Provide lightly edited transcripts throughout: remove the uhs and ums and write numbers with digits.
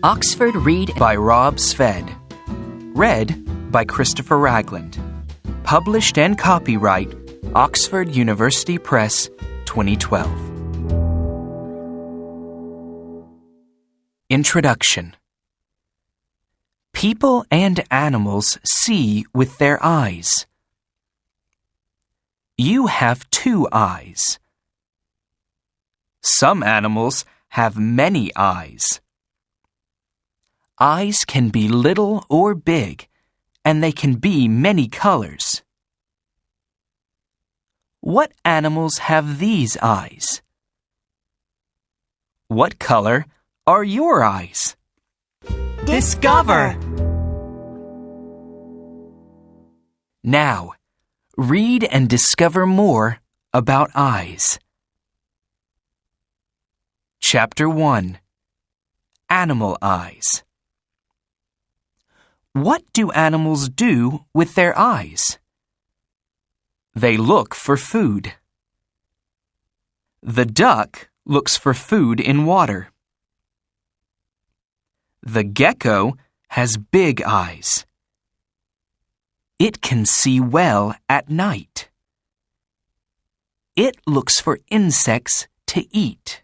Oxford Read by Rob Sved. Read by Christopher Ragland. Published and copyright Oxford University Press, 2012. Introduction. People and animals see with their eyes. You have 2 eyes. Some animals have many eyes. Eyes can be little or big, and they can be many colors. What animals have these eyes? What color are your eyes? Discover! Now, read and discover more about eyes. Chapter 1. Animal Eyes. What do animals do with their eyes? They look for food. The duck looks for food in water. The gecko has big eyes. It can see well at night. It looks for insects to eat.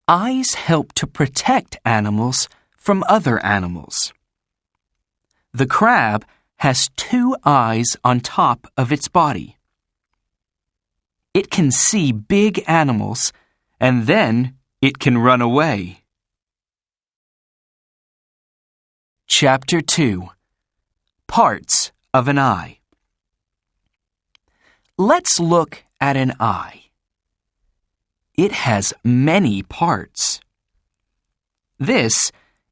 Eyes help to protect animals from other animals. The crab has 2 eyes on top of its body. It can see big animals, and then it can run away. Chapter 2. Parts of an eye. Let's look at an eye. It has many parts. This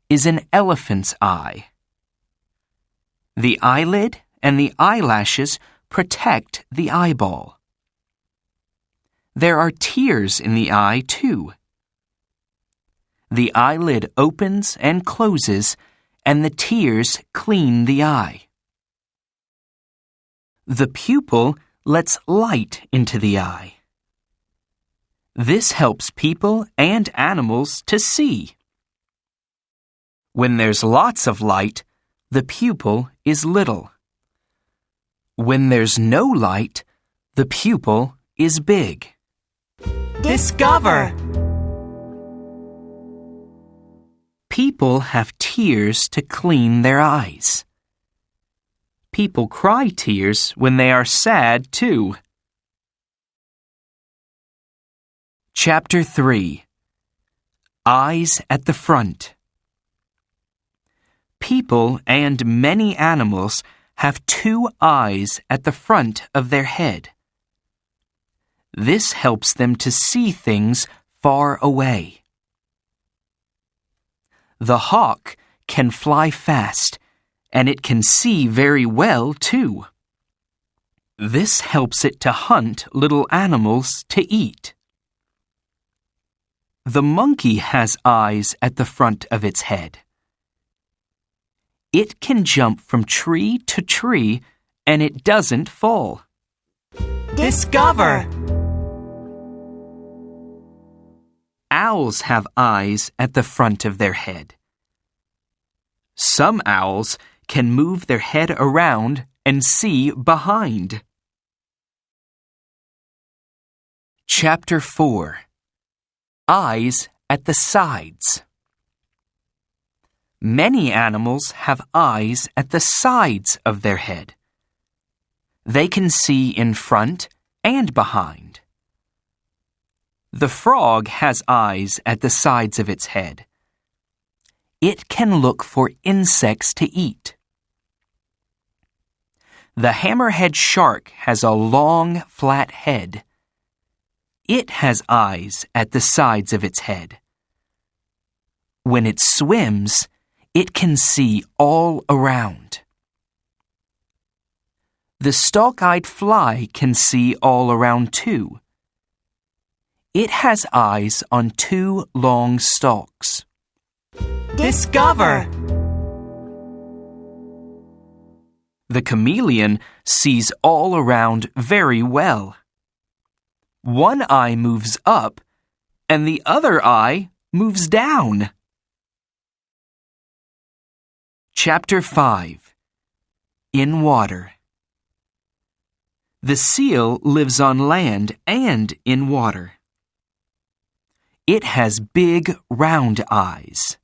is an elephant's eye. The eyelid and the eyelashes protect the eyeball. There are tears in the eye, too. The eyelid opens and closes, and the tears clean the eye. The pupil lets light into the eye. This helps people and animals to see. When there's lots of light, the pupil is little. When there's no light, the pupil is big. Discover! People have tears to clean their eyes. People cry tears when they are sad, too. Chapter 3. Eyes at the front. People and many animals have 2 eyes at the front of their head. This helps them to see things far away. The hawk can fly fast, and it can see very well, too. This helps it to hunt little animals to eat. The monkey has eyes at the front of its head. It can jump from tree to tree, and it doesn't fall. Discover! Owls have eyes at the front of their head. Some owls can move their head around and see behind. Chapter 4. Eyes at the sides. Many animals have eyes at the sides of their head. They can see in front and behind. The frog has eyes at the sides of its head. It can look for insects to eat. The hammerhead shark has a long, flat head. It has eyes at the sides of its head. When it swims, it can see all around. The stalk-eyed fly can see all around too. It has eyes on 2 long stalks. Discover! The chameleon sees all around very well. One eye moves up, and the other eye moves down. Chapter 5. In Water. The seal lives on land and in water. It has big, round eyes.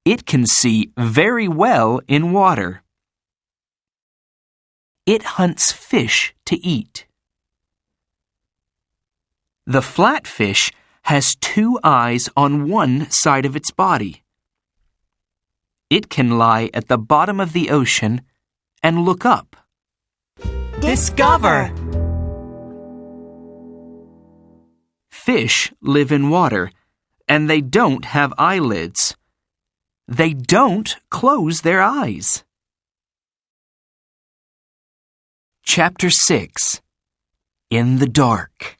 It can see very well in water. It hunts fish to eat. The flatfish has 2 eyes on one side of its body. It can lie at the bottom of the ocean and look up. Discover. Fish live in water, and they don't have eyelids. They don't close their eyes. Chapter 6. In the Dark.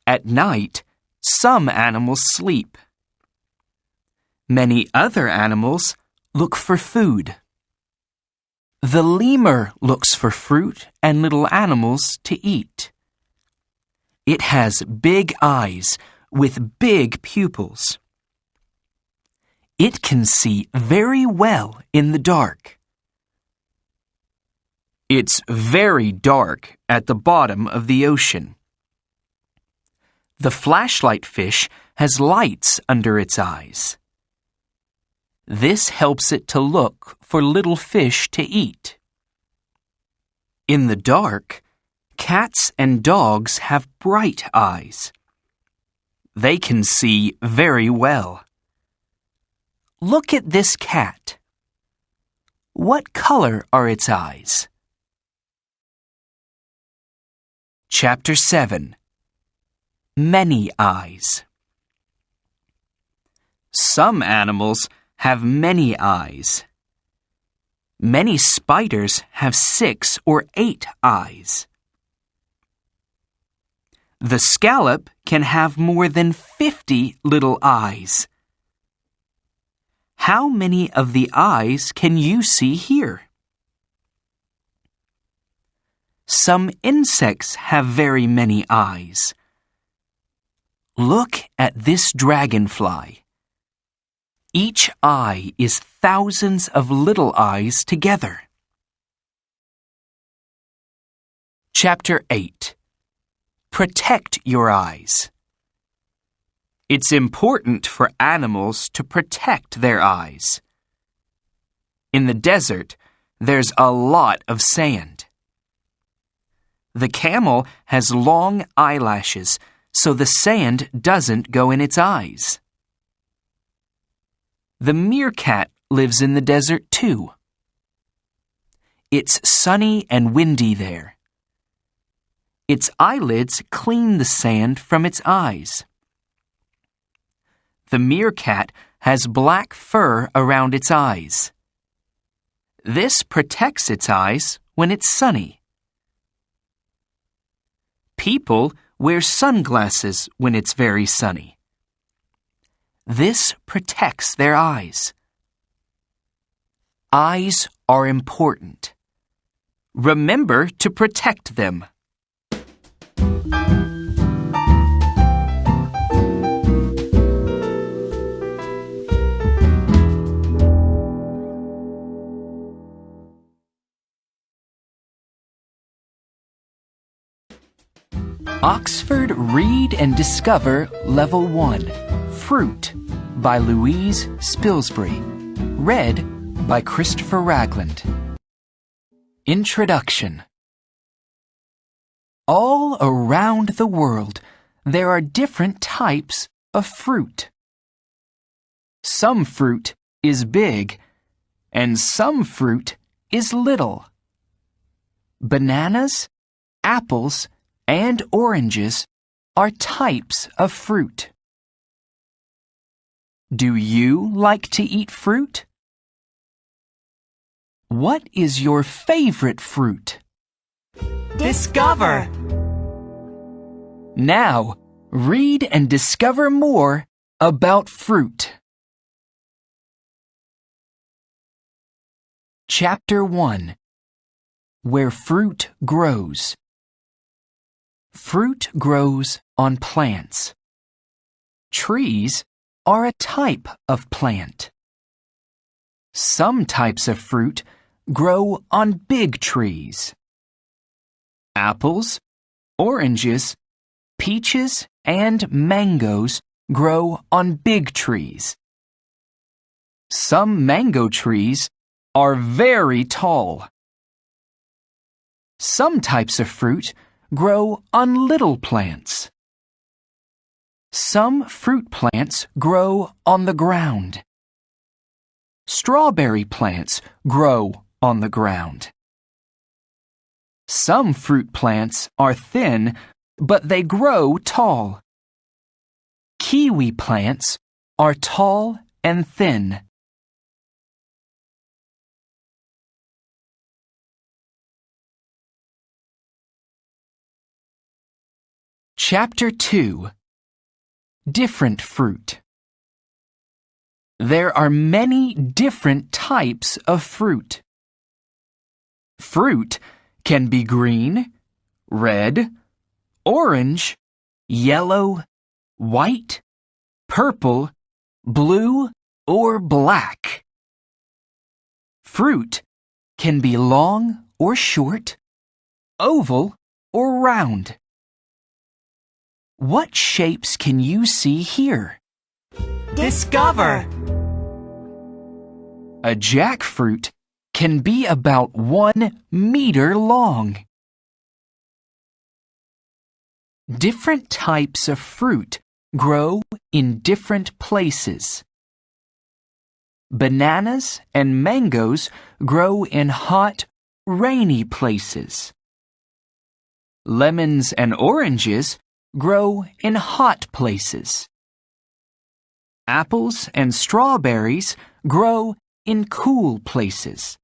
At night, some animals sleep. Many other animals look for food. The lemur looks for fruit and little animals to eat. It has big eyes with big pupils. It can see very well in the dark. It's very dark at the bottom of the ocean. The flashlight fish has lights under its eyes. This helps it to look for little fish to eat. In the dark, cats and dogs have bright eyes. They can see very well. Look at this cat. What color are its eyes? Chapter 7. Many eyes. Some animals have many eyes. Many spiders have 6 or 8 eyes. The scallop can have more than 50 little eyes. How many of the eyes can you see here? Some insects have very many eyes. Look at this dragonfly. Each eye is thousands of little eyes together. Chapter 8. Protect your eyes. It's important for animals to protect their eyes. In the desert, there's a lot of sand. The camel has long eyelashes, so the sand doesn't go in its eyes. The meerkat lives in the desert too. It's sunny and windy there. Its eyelids clean the sand from its eyes. The meerkat has black fur around its eyes. This protects its eyes when it's sunny. People wear sunglasses when it's very sunny. This protects their eyes. Eyes are important. Remember to protect them. Oxford Read and Discover Level 1 Fruit by Louise Spilsbury. Read by Christopher Ragland. Introduction. All around the world, there are different types of fruit. Some fruit is big, and some fruit is little. Bananas, apples, and oranges are types of fruit. Do you like to eat fruit? What is your favorite fruit? Discover. Now, read and discover more about fruit. Chapter 1. Where fruit grows. Fruit grows on plants. trees are a type of plant. Some types of fruit grow on big trees. Apples, oranges, peaches, and mangoes grow on big trees. Some mango trees are very tall. Some types of fruit grow on little plants. Some fruit plants grow on the ground. Strawberry plants grow on the ground. Some fruit plants are thin, but they grow tall. Kiwi plants are tall and thin. Chapter 2. Different fruit. There are many different types of fruit. Fruit can be green, red, orange, yellow, white, purple, blue, or black. Fruit can be long or short, oval or round. What shapes can you see here? Discover. A jackfruit can be about 1 meter long. Different types of fruit grow in different places. Bananas and mangoes grow in hot, rainy places. Lemons and oranges grow in hot places. Apples and strawberries grow in cool places.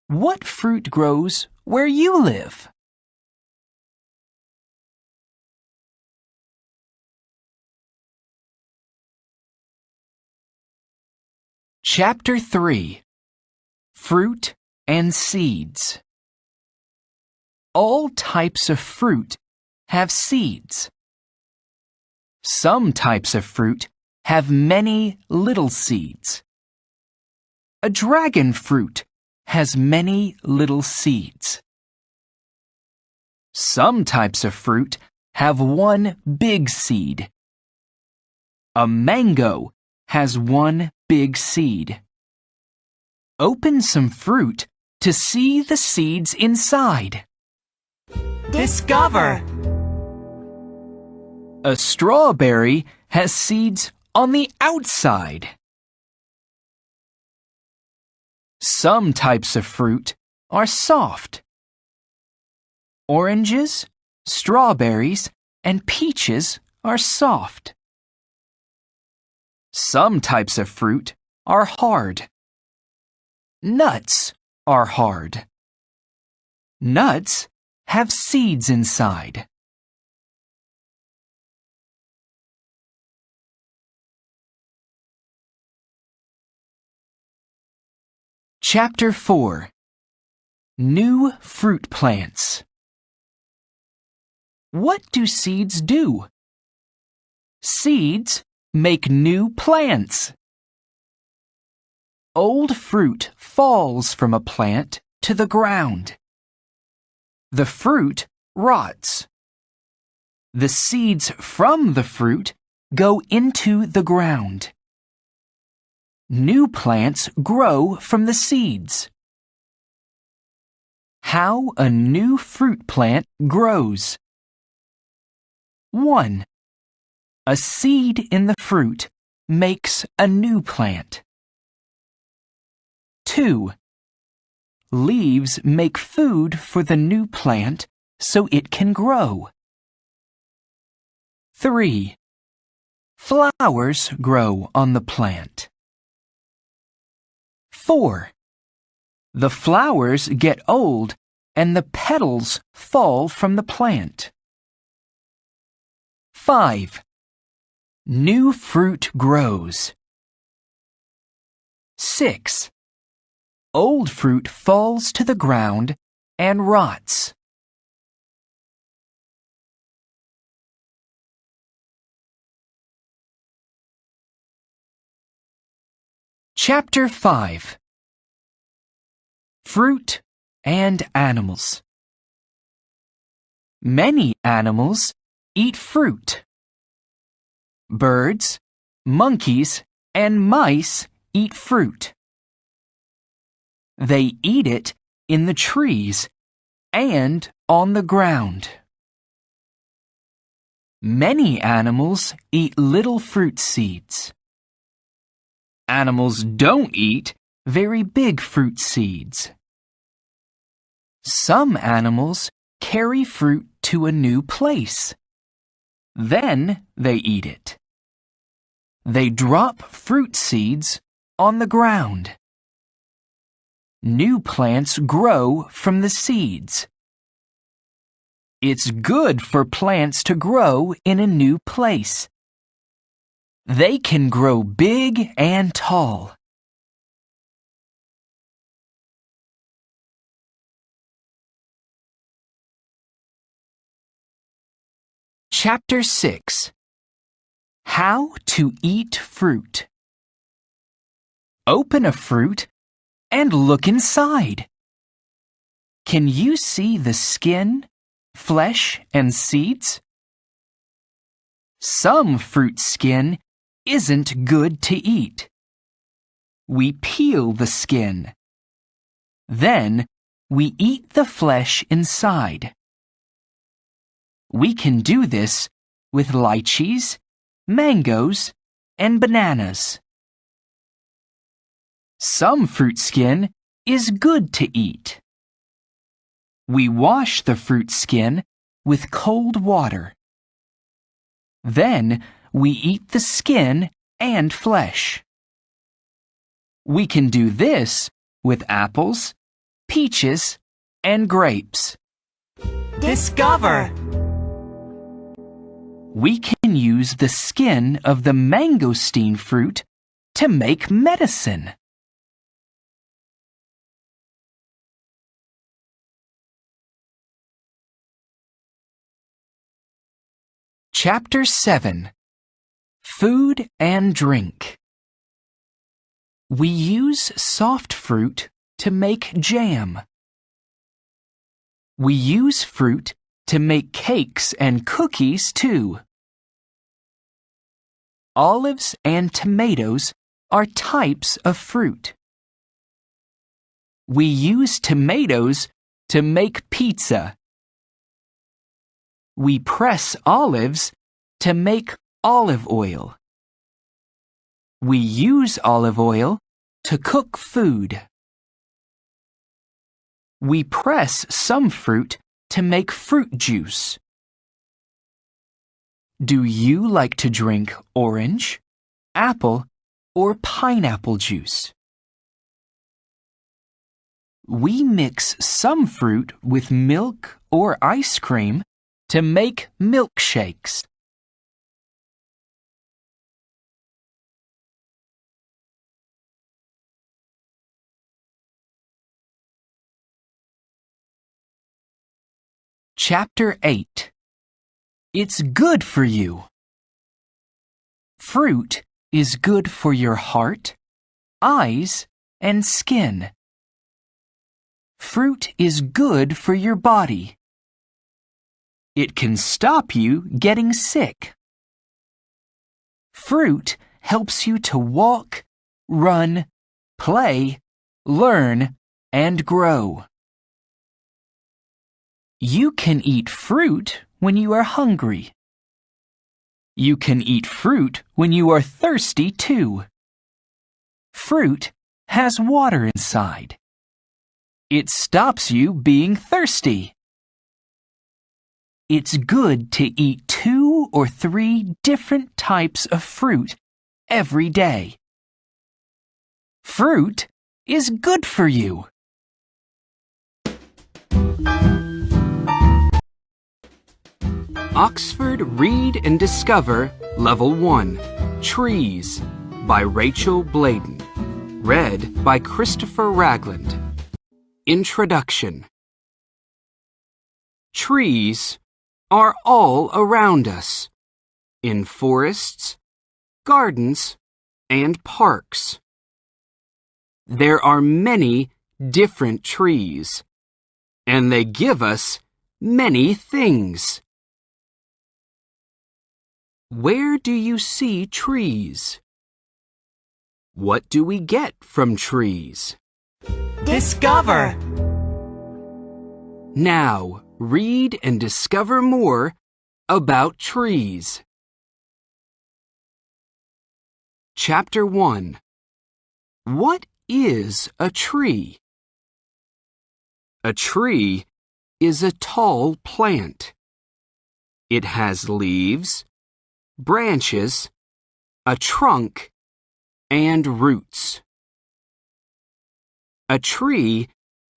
What fruit grows where you live? Chapter 3. Fruit and Seeds. All types of fruit have seeds. Some types of fruit have many little seeds. A dragon fruit has many little seeds. Some types of fruit have one big seed. A mango has one big seed. Open some fruit to see the seeds inside. Discover. A strawberry has seeds on the outside. Some types of fruit are soft. Oranges, strawberries, and peaches are soft. Some types of fruit are hard. Nuts are hard. Nuts have seeds inside. Chapter 4. New fruit plants. What do seeds do? Seeds make new plants. Old fruit falls from a plant to the ground. The fruit rots. The seeds from the fruit go into the ground. New plants grow from the seeds. How a new fruit plant grows. 1. A seed in the fruit makes a new plant. 2. Leaves make food for the new plant so it can grow. 3. Flowers grow on the plant. 4. The flowers get old and the petals fall from the plant. 5. New fruit grows. 6. Old fruit falls to the ground and rots. Chapter 5. Fruit and Animals. Many animals eat fruit. Birds, monkeys, and mice eat fruit. They eat it in the trees and on the ground. Many animals eat little fruit seeds. Animals don't eat very big fruit seeds. Some animals carry fruit to a new place. Then they eat it. They drop fruit seeds on the ground. New plants grow from the seeds. It's good for plants to grow in a new place. They can grow big and tall. Chapter 6. How to eat fruit. Open a fruit and look inside. Can you see the skin, flesh, and seeds? Some fruit skin isn't good to eat. We peel the skin. Then we eat the flesh inside. We can do this with lychees, mangoes, and bananas. Some fruit skin is good to eat. We wash the fruit skin with cold water. Then we eat the skin and flesh. We can do this with apples, peaches, and grapes. Discover. We can use the skin of the mangosteen fruit to make medicine. Chapter 7. Food and Drink. We use soft fruit to make jam. We use fruit to make cakes and cookies too. Olives and tomatoes are types of fruit. We use tomatoes to make pizza. We press olives to make olive oil. We use olive oil to cook food. We press some fruit to make fruit juice. Do you like to drink orange, apple, or pineapple juice? We mix some fruit with milk or ice cream to make milkshakes. Chapter 8. It's good for you. Fruit is good for your heart, eyes, and skin. Fruit is good for your body. It can stop you getting sick. Fruit helps you to walk, run, play, learn, and grow. You can eat fruit when you are hungry. You can eat fruit when you are thirsty too. Fruit has water inside. It stops you being thirsty. It's good to eat 2 or 3 different types of fruit every day. Fruit is good for you. Oxford Read and Discover Level 1 Trees by Rachel Bladen. Read by Christopher Ragland. Introduction. Trees are all around us, in forests, gardens, and parks. There are many different trees, and they give us many things. Where do you see trees? What do we get from trees? Discover. Now, read and discover more about trees. Chapter 1. What is a tree? A tree is a tall plant. It has leaves, branches, a trunk, and roots. A tree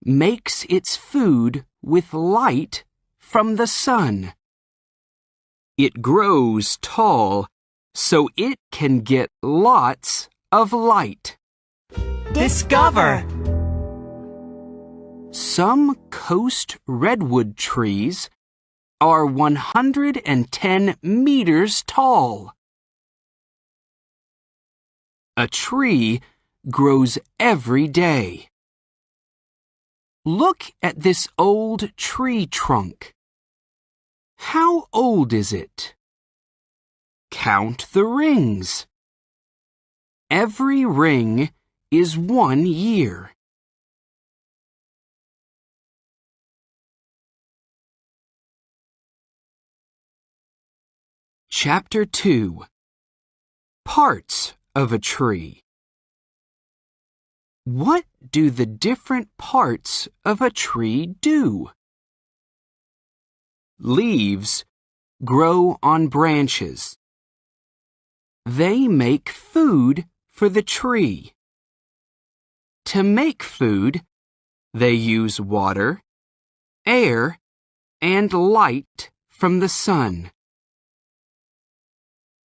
makes its food with light from the sun. It grows tall so it can get lots of light. Discover. Some coast redwood trees are 110 meters tall. A tree grows every day. Look at this old tree trunk. How old is it? Count the rings. Every ring is 1 year. Chapter 2. Parts of a tree. What do the different parts of a tree do? Leaves grow on branches. They make food for the tree. To make food, they use water, air, and light from the sun.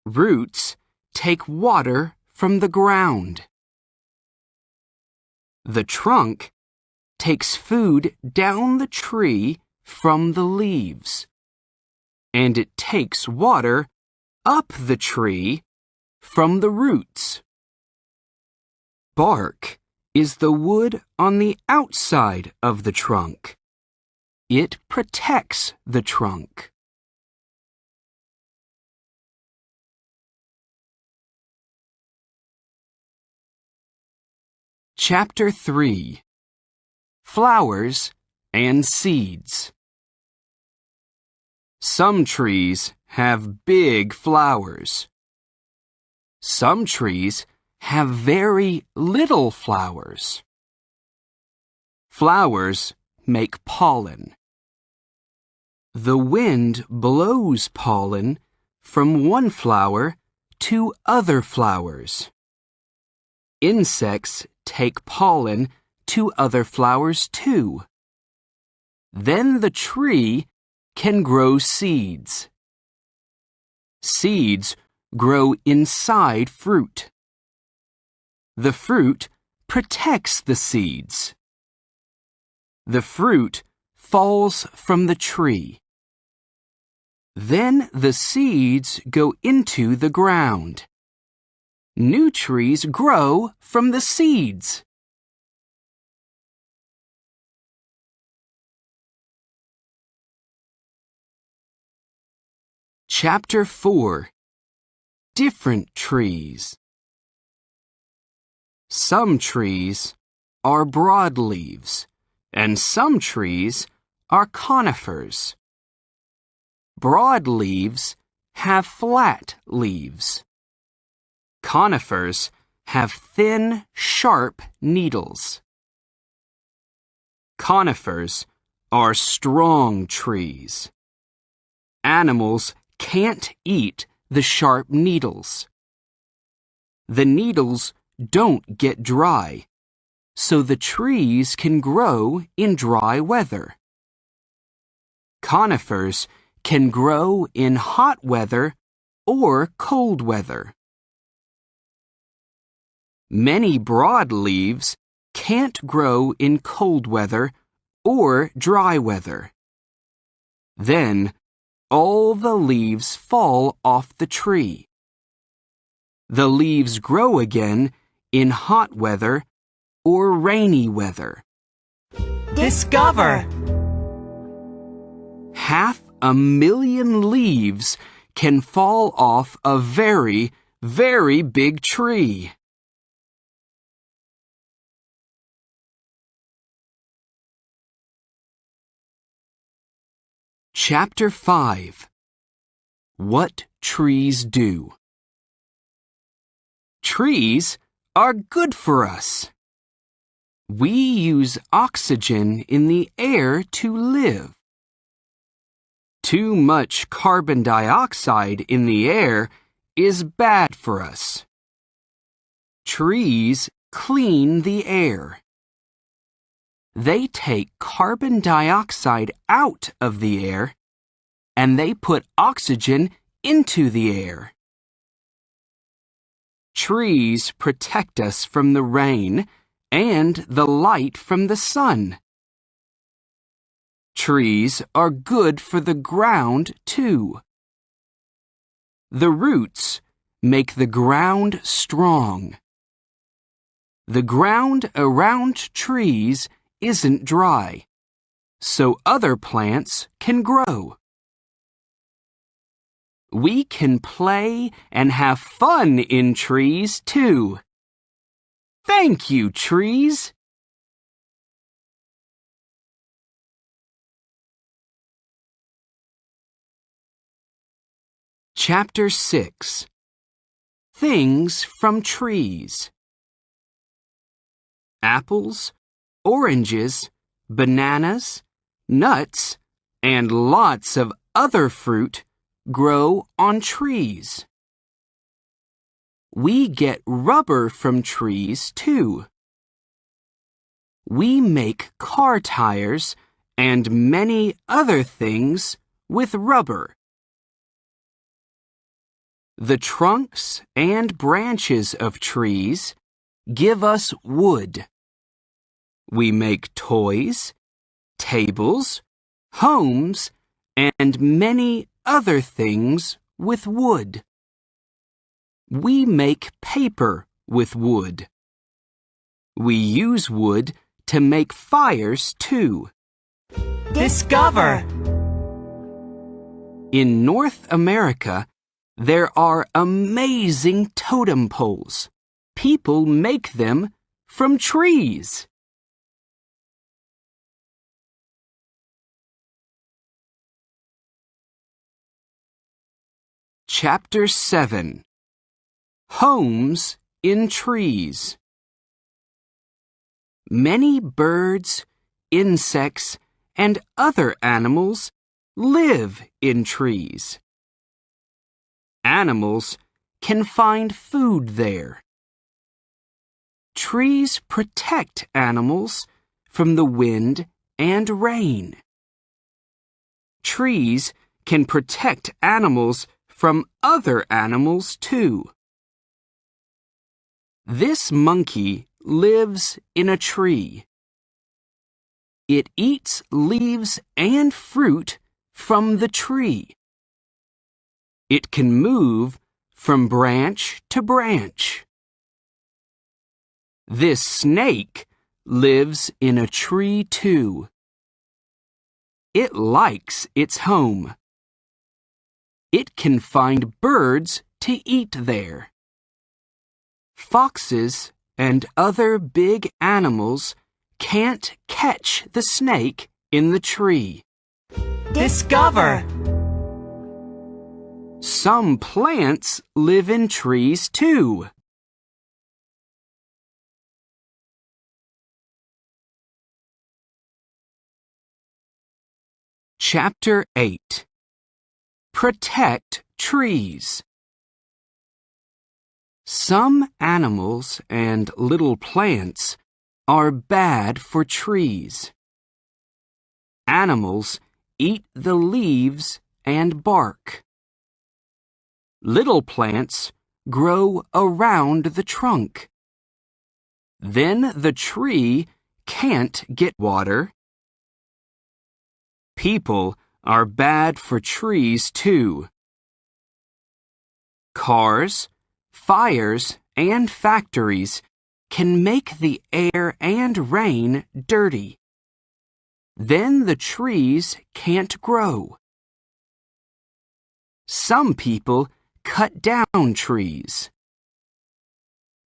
Roots take water from the ground. The trunk takes food down the tree from the leaves, and it takes water up the tree from the roots. Bark is the wood on the outside of the trunk. It protects the trunk. Chapter 3. Flowers and Seeds. Some trees have big flowers. Some trees have very little flowers. Flowers make pollen. The wind blows pollen from one flower to other flowers. Insects take pollen to other flowers too. Then the tree can grow seeds. Seeds grow inside fruit. The fruit protects the seeds. The fruit falls from the tree. Then the seeds go into the ground. New trees grow from the seeds. Chapter 4. Different trees. Some trees are broadleaves, and some trees are conifers. Broadleaves have flat leaves. Conifers have thin, sharp needles. Conifers are strong trees. Animals can't eat the sharp needles. The needles don't get dry, so the trees can grow in dry weather. Conifers can grow in hot weather or cold weather. Many broadleaves can't grow in cold weather or dry weather. Then, all the leaves fall off the tree. The leaves grow again in hot weather or rainy weather. Discover. 500,000 leaves can fall off a very, very big tree. Chapter 5. What trees do. Trees are good for us. We use oxygen in the air to live. Too much carbon dioxide in the air is bad for us. Trees clean the air. They take carbon dioxide out of the air, and they put oxygen into the air. Trees protect us from the rain and the light from the sun. Trees are good for the ground, too. The roots make the ground strong. The ground around trees isn't dry, so other plants can grow. We can play and have fun in trees, too. Thank you, trees. Chapter 6. Things from trees. Apples, oranges, bananas, nuts, and lots of other fruit grow on trees. We get rubber from trees, too. We make car tires and many other things with rubber. The trunks and branches of trees give us wood. We make toys, tables, homes, and many other things with wood. We make paper with wood. We use wood to make fires, too. Discover. In North America, there are amazing totem poles. People make them from trees. Chapter 7. Homes in trees. Many birds, insects, and other animals live in trees. Animals can find food there. Trees protect animals from the wind and rain. Trees can protect animals from other animals, too. This monkey lives in a tree. It eats leaves and fruit from the tree. It can move from branch to branch. This snake lives in a tree, too. It likes its home. It can find birds to eat there. Foxes and other big animals can't catch the snake in the tree. Discover. Some plants live in trees, too. Chapter 8. Protect trees. Some animals and little plants are bad for trees. Animals eat the leaves and bark. Little plants grow around the trunk. Then the tree can't get water. People are bad for trees, too. Cars, fires, and factories can make the air and rain dirty. Then the trees can't grow. Some people cut down trees.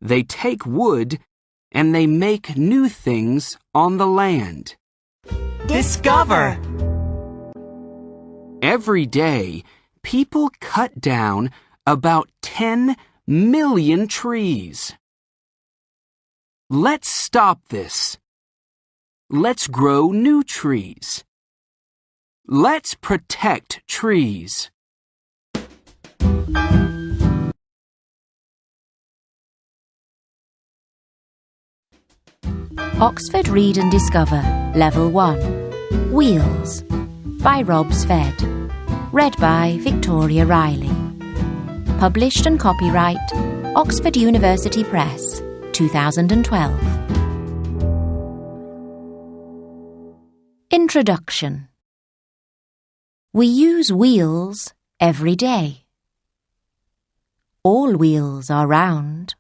They take wood and they make new things on the land. Discover. Every day, people cut down about 10 million trees. Let's stop this. Let's grow new trees. Let's protect trees. Oxford Read and Discover, Level 1. Wheels, by Rob Sved. Read by Victoria Riley. Published and copyright, Oxford University Press, 2012. Introduction. We use wheels every day. All wheels are round,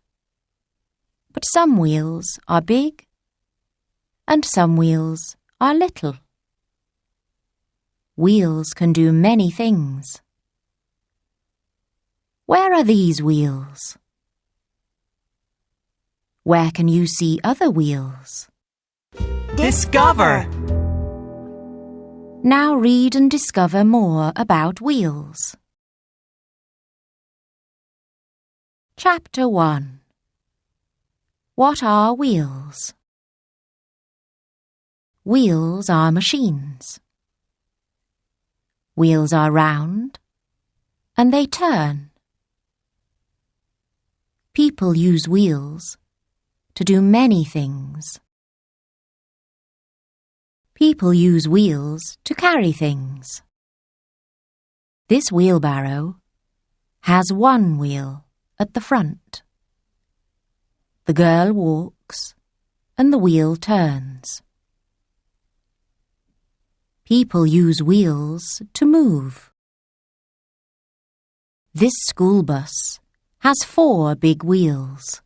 but some wheels are big and some wheels are little. Wheels can do many things. Where are these wheels? Where can you see other wheels? Discover. Now read and discover more about wheels. Chapter 1. What are wheels? Wheels are machines. Wheels are round and they turn. People use wheels to do many things. People use wheels to carry things. This wheelbarrow has one wheel at the front. The girl walks and the wheel turns. People use wheels to move. This school bus has 4 big wheels.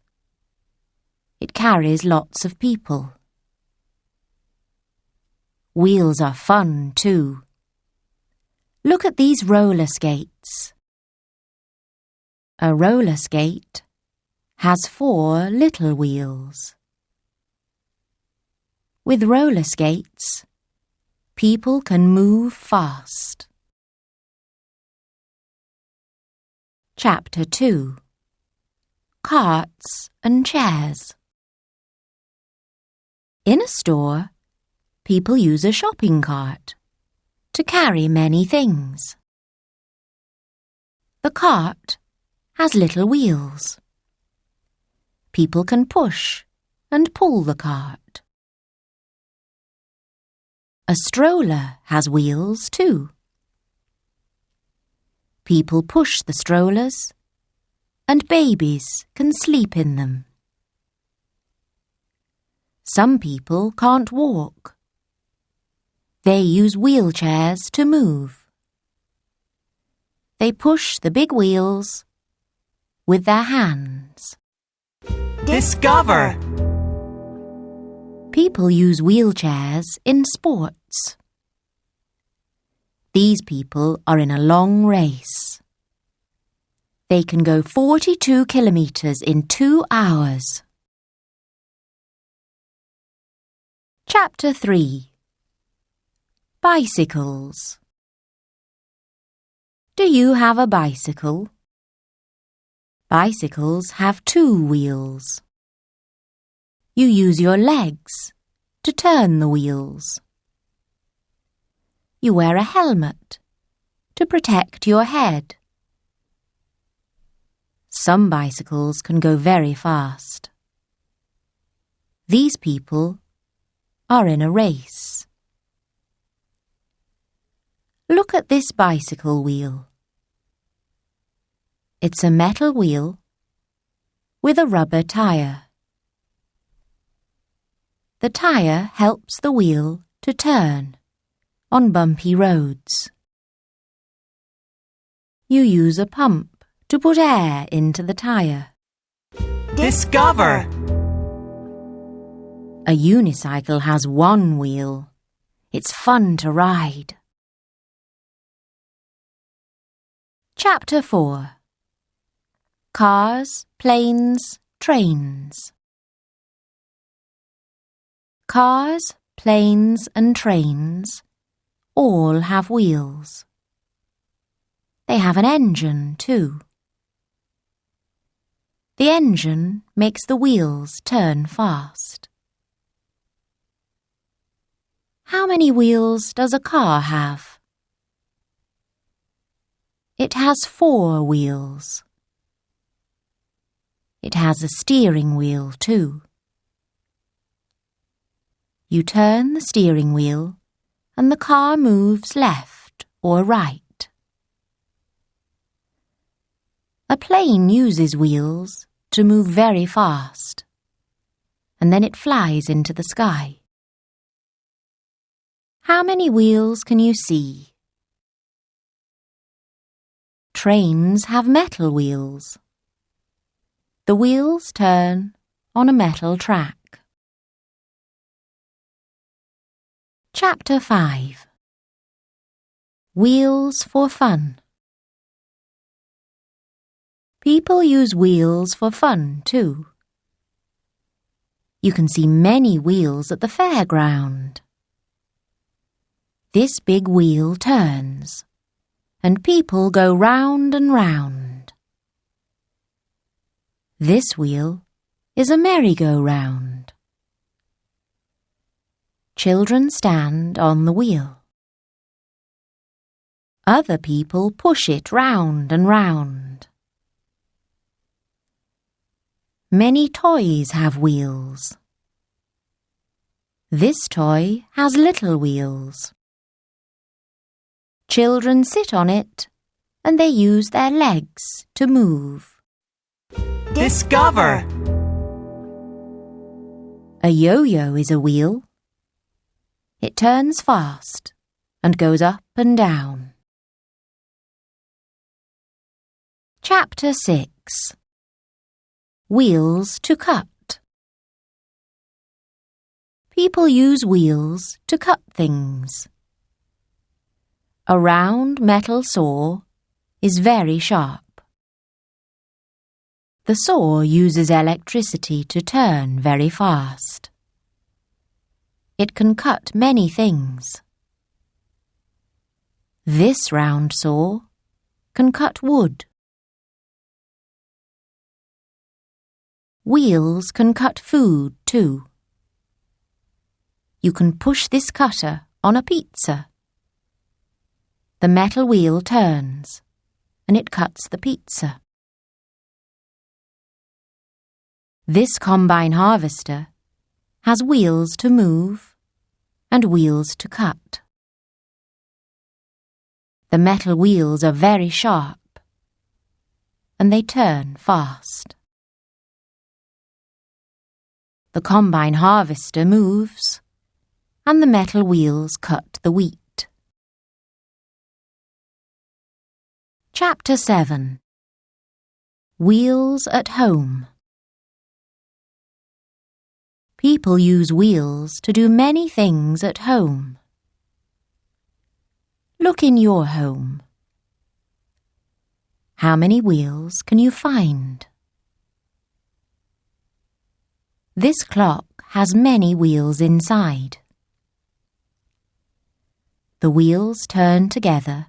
It carries lots of people. Wheels are fun too. Look at these roller skates. A roller skate has 4 little wheels. With roller skates, people can move fast. Chapter 2. Carts and chairs. In a store, people use a shopping cart to carry many things. The cart has little wheels. People can push and pull the cart. A stroller has wheels too. People push the strollers, and babies can sleep in them. Some people can't walk. They use wheelchairs to move. They push the big wheels with their hands. Discover. People use wheelchairs in sports. These people are in a long race. They can go 42 kilometres in 2 hours. Chapter 3. Bicycles. Do you have a bicycle? Bicycles have 2 wheels. You use your legs to turn the wheels. You wear a helmet to protect your head. Some bicycles can go very fast. These people are in a race. Look at this bicycle wheel. It's a metal wheel with a rubber tire. The tire helps the wheel to turn on bumpy roads. You use a pump to put air into the tire. Discover. A unicycle has one wheel. It's fun to ride. Chapter 4. Cars, planes, trains. Cars, planes and trains all have wheels. They have an engine too. The engine makes the wheels turn fast. How many wheels does a car have? It has 4 wheels. It has a steering wheel too. You turn the steering wheel and the car moves left or right. A plane uses wheels to move very fast, and then it flies into the sky. How many wheels can you see? Trains have metal wheels. The wheels turn on a metal track. Chapter 5. Wheels for fun. People use wheels for fun too. You can see many wheels at the fairground. This big wheel turns, and people go round and round. This wheel is a merry-go-round. Children stand on the wheel. Other people push it round and round. Many toys have wheels. This toy has little wheels. Children sit on it, and they use their legs to move. Discover. A yo-yo is a wheel. It turns fast and goes up and down. Chapter 6. Wheels to cut. People use wheels to cut things. A round metal saw is very sharp. The saw uses electricity to turn very fast. It can cut many things. This round saw can cut wood. Wheels can cut food too. You can push this cutter on a pizza. The metal wheel turns, and it cuts the pizza. This combine harvester has wheels to move and wheels to cut. The metal wheels are very sharp, and they turn fast. The combine harvester moves, and the metal wheels cut the wheat. Chapter 7. Wheels at home. People use wheels to do many things at home. Look in your home. How many wheels can you find? This clock has many wheels inside. The wheels turn together,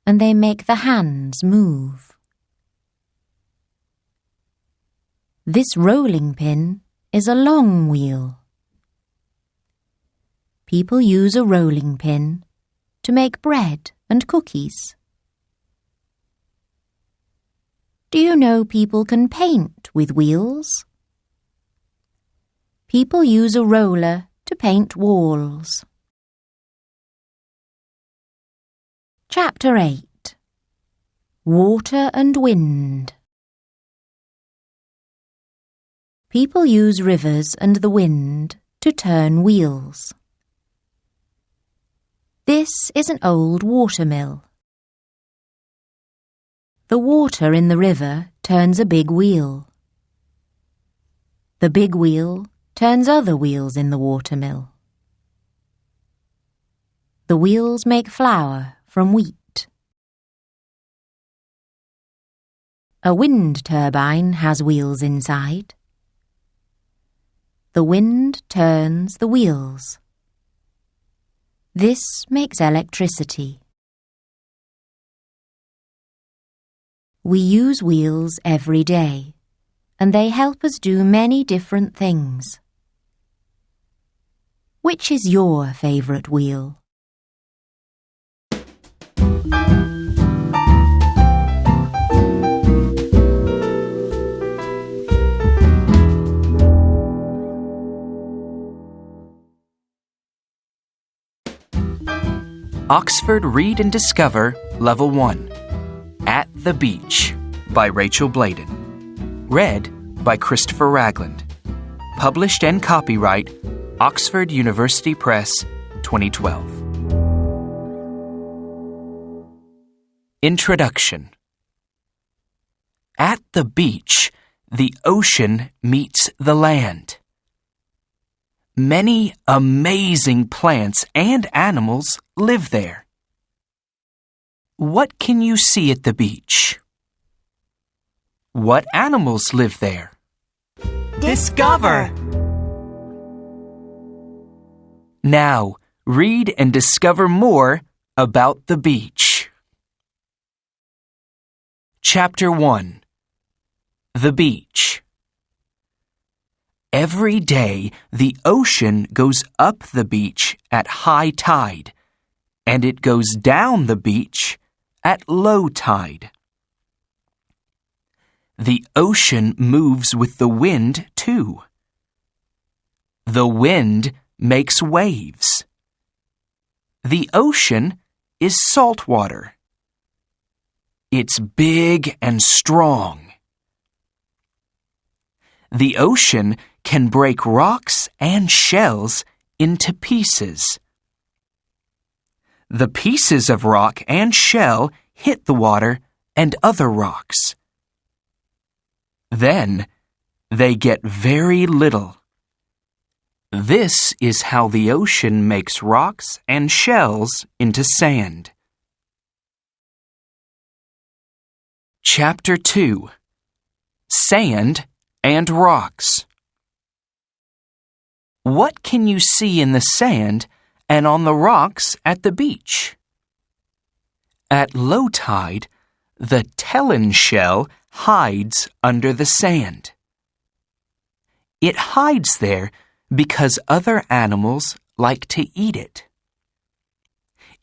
and they make the hands move. This rolling pin is a long wheel. People use a rolling pin to make bread and cookies. Do you know people can paint with wheels? People use a roller to paint walls. Chapter 8. Water and wind. People use rivers and the wind to turn wheels. This is an old watermill. The water in the river turns a big wheel. The big wheel turns other wheels in the watermill. The wheels make flour from wheat. A wind turbine has wheels inside. The wind turns the wheels. This makes electricity. We use wheels every day, and they help us do many different things. Which is your favourite wheel? Oxford Read and Discover Level 1 At the Beach by Rachel Bladen. Read by Christopher Ragland. Published and copyright Oxford University Press 2012. Introduction. At the beach, the ocean meets the land. Many amazing plants and animals live there. What can you see at the beach? What animals live there? Discover. Now, read and discover more about the beach. Chapter 1. The Beach. Every day, the ocean goes up the beach at high tide, and it goes down the beach at low tide. The ocean moves with the wind, too. The wind makes waves. The ocean is salt water. It's big and strong. The ocean can break rocks and shells into pieces. The pieces of rock and shell hit the water and other rocks. Then they get very little. This is how the ocean makes rocks and shells into sand. Chapter 2. Sand and Rocks. What can you see in the sand and on the rocks at the beach? At low tide, the Tellin shell hides under the sand. It hides there because other animals like to eat it.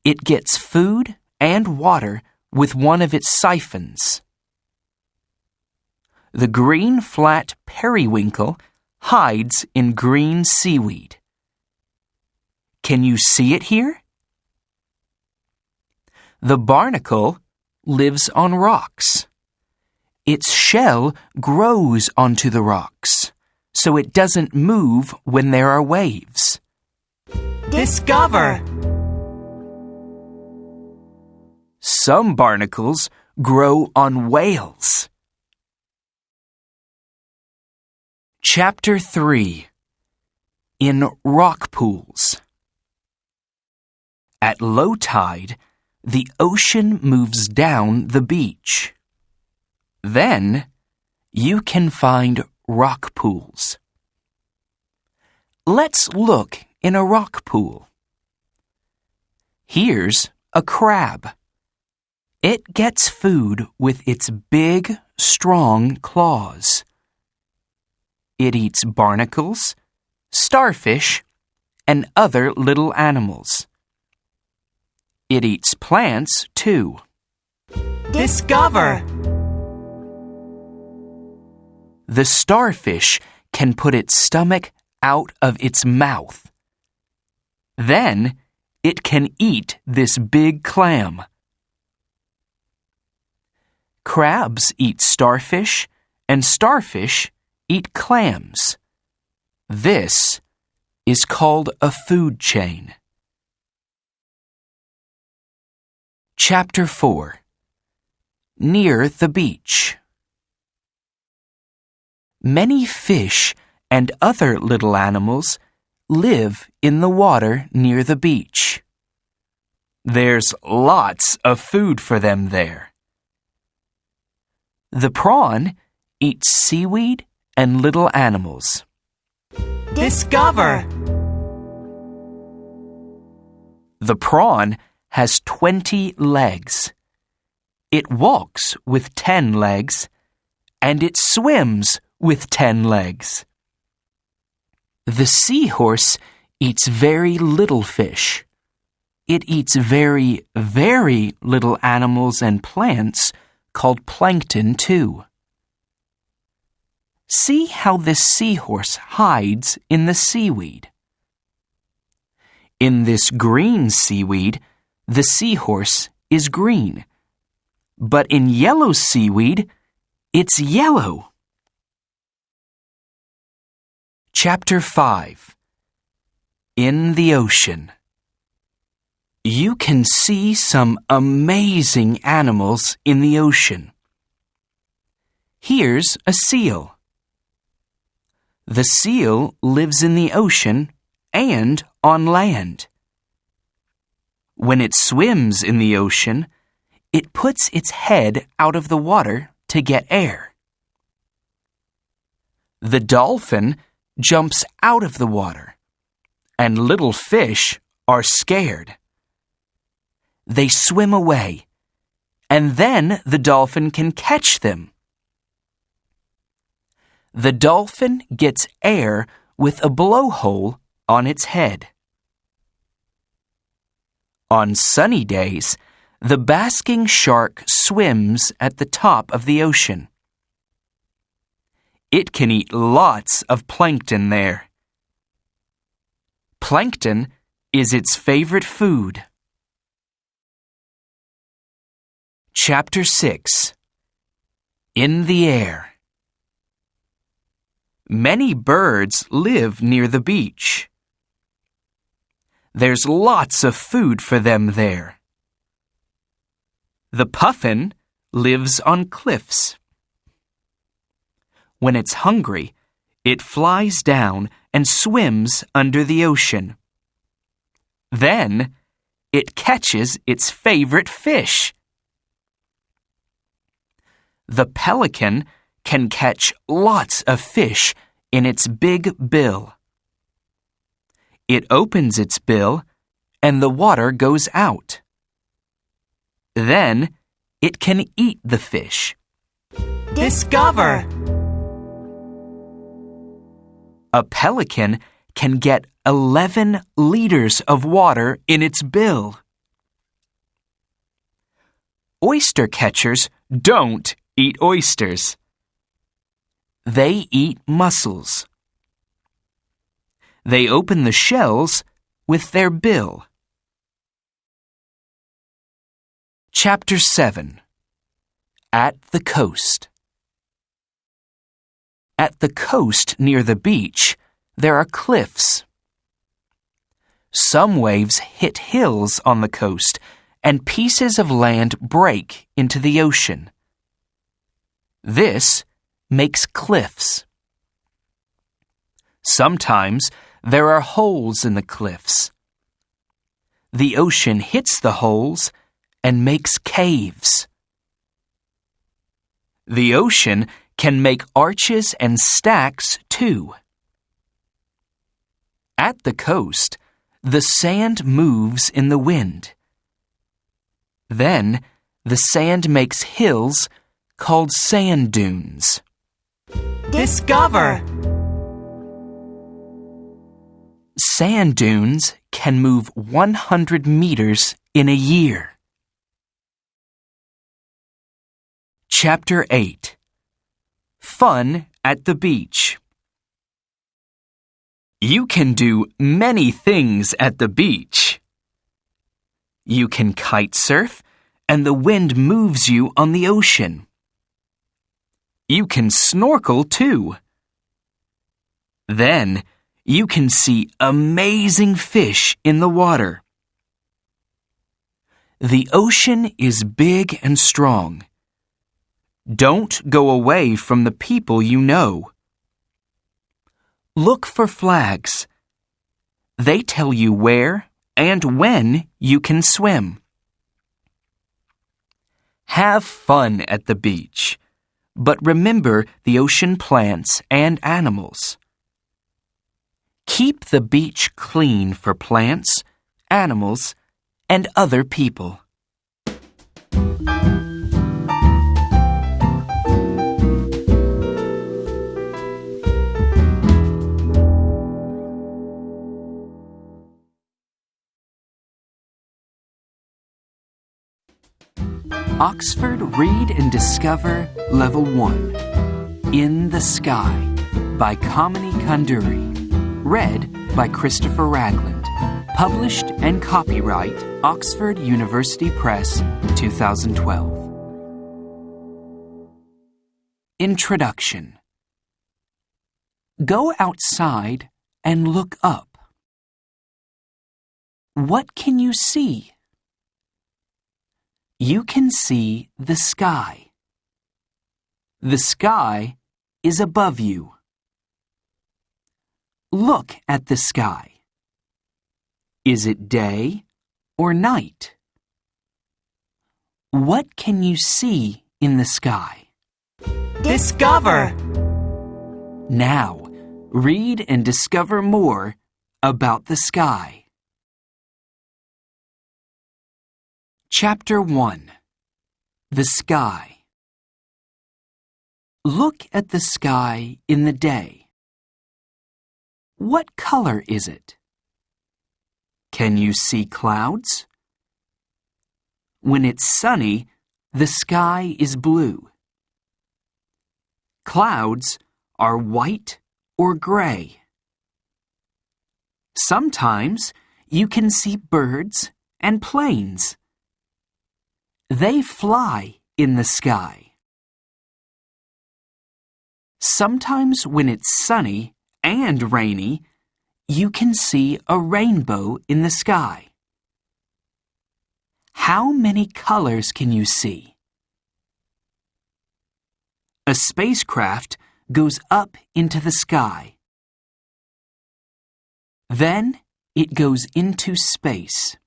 It gets food and water with one of its siphons. The green flat periwinkle hides in green seaweed. Can you see it here? The barnacle lives on rocks. Its shell grows onto the rocks, so it doesn't move when there are waves. Discover. Some barnacles grow on whales. Chapter 3. In Rock Pools. At low tide, the ocean moves down the beach. Then, you can find rock pools. Let's look in a rock pool. Here's a crab. It gets food with its big, strong claws. It eats barnacles, starfish, and other little animals. It eats plants, too. Discover. The starfish can put its stomach out of its mouth. Then, it can eat this big clam. Crabs eat starfish, and starfish eat clams. This is called a food chain. Chapter 4. Near the beach. Many fish and other little animals live in the water near the beach. There's lots of food for them there. The prawn eats seaweed and little animals. Discover. The prawn has 20 legs. It walks with 10 legs, and it swims with 10 legs. The seahorse eats very little fish. It eats very, very little animals and plants called plankton too. See how this seahorse hides in the seaweed. In this green seaweed, the seahorse is green. But in yellow seaweed, it's yellow. Chapter 5. In the Ocean. You can see some amazing animals in the ocean. Here's a seal. The seal lives in the ocean and on land. When it swims in the ocean, it puts its head out of the water to get air. The dolphin jumps out of the water, and little fish are scared. They swim away, and then the dolphin can catch them. The dolphin gets air with a blowhole on its head. On sunny days, the basking shark swims at the top of the ocean. It can eat lots of plankton there. Plankton is its favorite food. Chapter 6. In the Air. Many birds live near the beach. There's lots of food for them there. The puffin lives on cliffs. When it's hungry, it flies down and swims under the ocean. Then, it catches its favorite fish. The pelican can catch lots of fish in its big bill. It opens its bill, and the water goes out. Then, it can eat the fish. Discover. A pelican can get 11 liters of water in its bill. Oyster catchers don't eat oysters. They eat mussels. They open the shells with their bill. Chapter 7. At the Coast. At the coast near the beach, there are cliffs. Some waves hit hills on the coast, and pieces of land break into the ocean. This makes cliffs. Sometimes there are holes in the cliffs. The ocean hits the holes and makes caves. The ocean can make arches and stacks too. At the coast, the sand moves in the wind. Then, the sand makes hills called sand dunes. Discover. Sand dunes can move 100 meters in a year. Chapter 8. Fun at the beach. You can do many things at the beach. You can kite surf, and the wind moves you on the ocean. You can snorkel too. Then, you can see amazing fish in the water. The ocean is big and strong. Don't go away from the people you know. Look for flags. They tell you where and when you can swim. Have fun at the beach, but remember the ocean plants and animals. Keep the beach clean for plants, animals, and other people. Oxford Read and Discover Level 1 In the Sky by Kamini Kanduri. Read by Christopher Ragland. Published and copyright Oxford University Press 2012. Introduction. Go outside and look up. What can you see? You can see the sky. The sky is above you. Look at the sky. Is it day or night? What can you see in the sky? Discover. Now, read and discover more about the sky. Chapter 1. The Sky. Look at the sky in the day. What color is it? Can you see clouds? When it's sunny, the sky is blue. Clouds are white or gray. Sometimes you can see birds and planes. They fly in the sky. Sometimes when it's sunny and rainy, you can see a rainbow in the sky. How many colors can you see? A spacecraft goes up into the sky. Then it goes into space.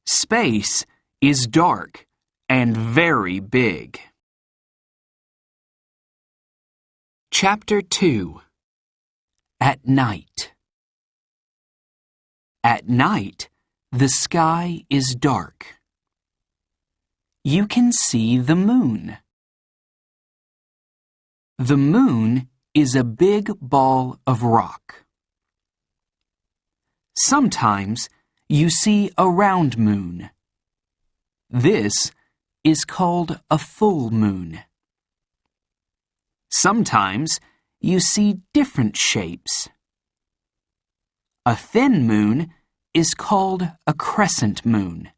Space is dark and very big. Chapter 2. At night. At night, the sky is dark. You can see the moon. The moon is a big ball of rock. Sometimes you see a round moon. This is called a full moon. Sometimes you see different shapes. A thin moon is called a crescent moon.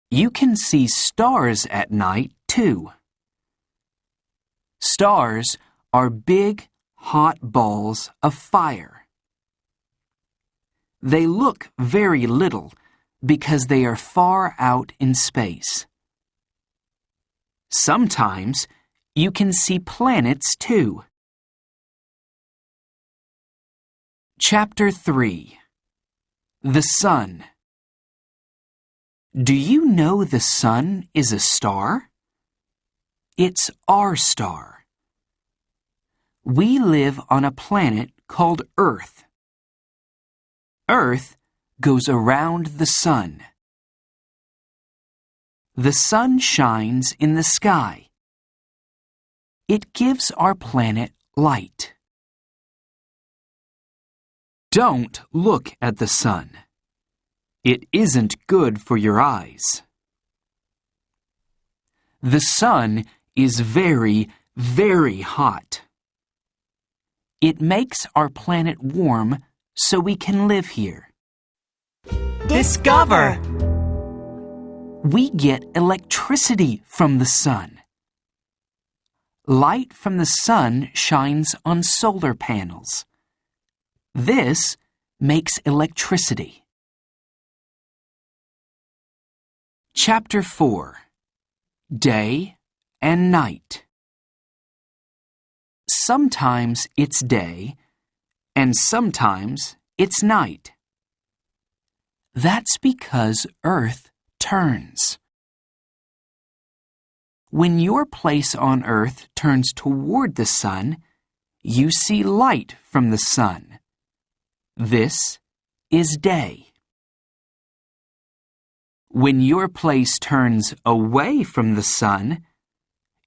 You can see stars at night, too. Stars are big, hot balls of fire. They look very little because they are far out in space. Sometimes you can see planets too. Chapter 3. The Sun. Do you know the sun is a star? It's our star. We live on a planet called Earth. Earth goes around the sun. The sun shines in the sky. It gives our planet light. Don't look at the sun. It isn't good for your eyes. The sun is very, very hot. It makes our planet warm so we can live here. Discover. We get electricity from the sun. Light from the sun shines on solar panels. This makes electricity. Chapter 4. Day and Night. Sometimes it's day, and sometimes it's night. That's because Earth turns. When your place on Earth turns toward the sun, you see light from the sun. This is day. When your place turns away from the sun,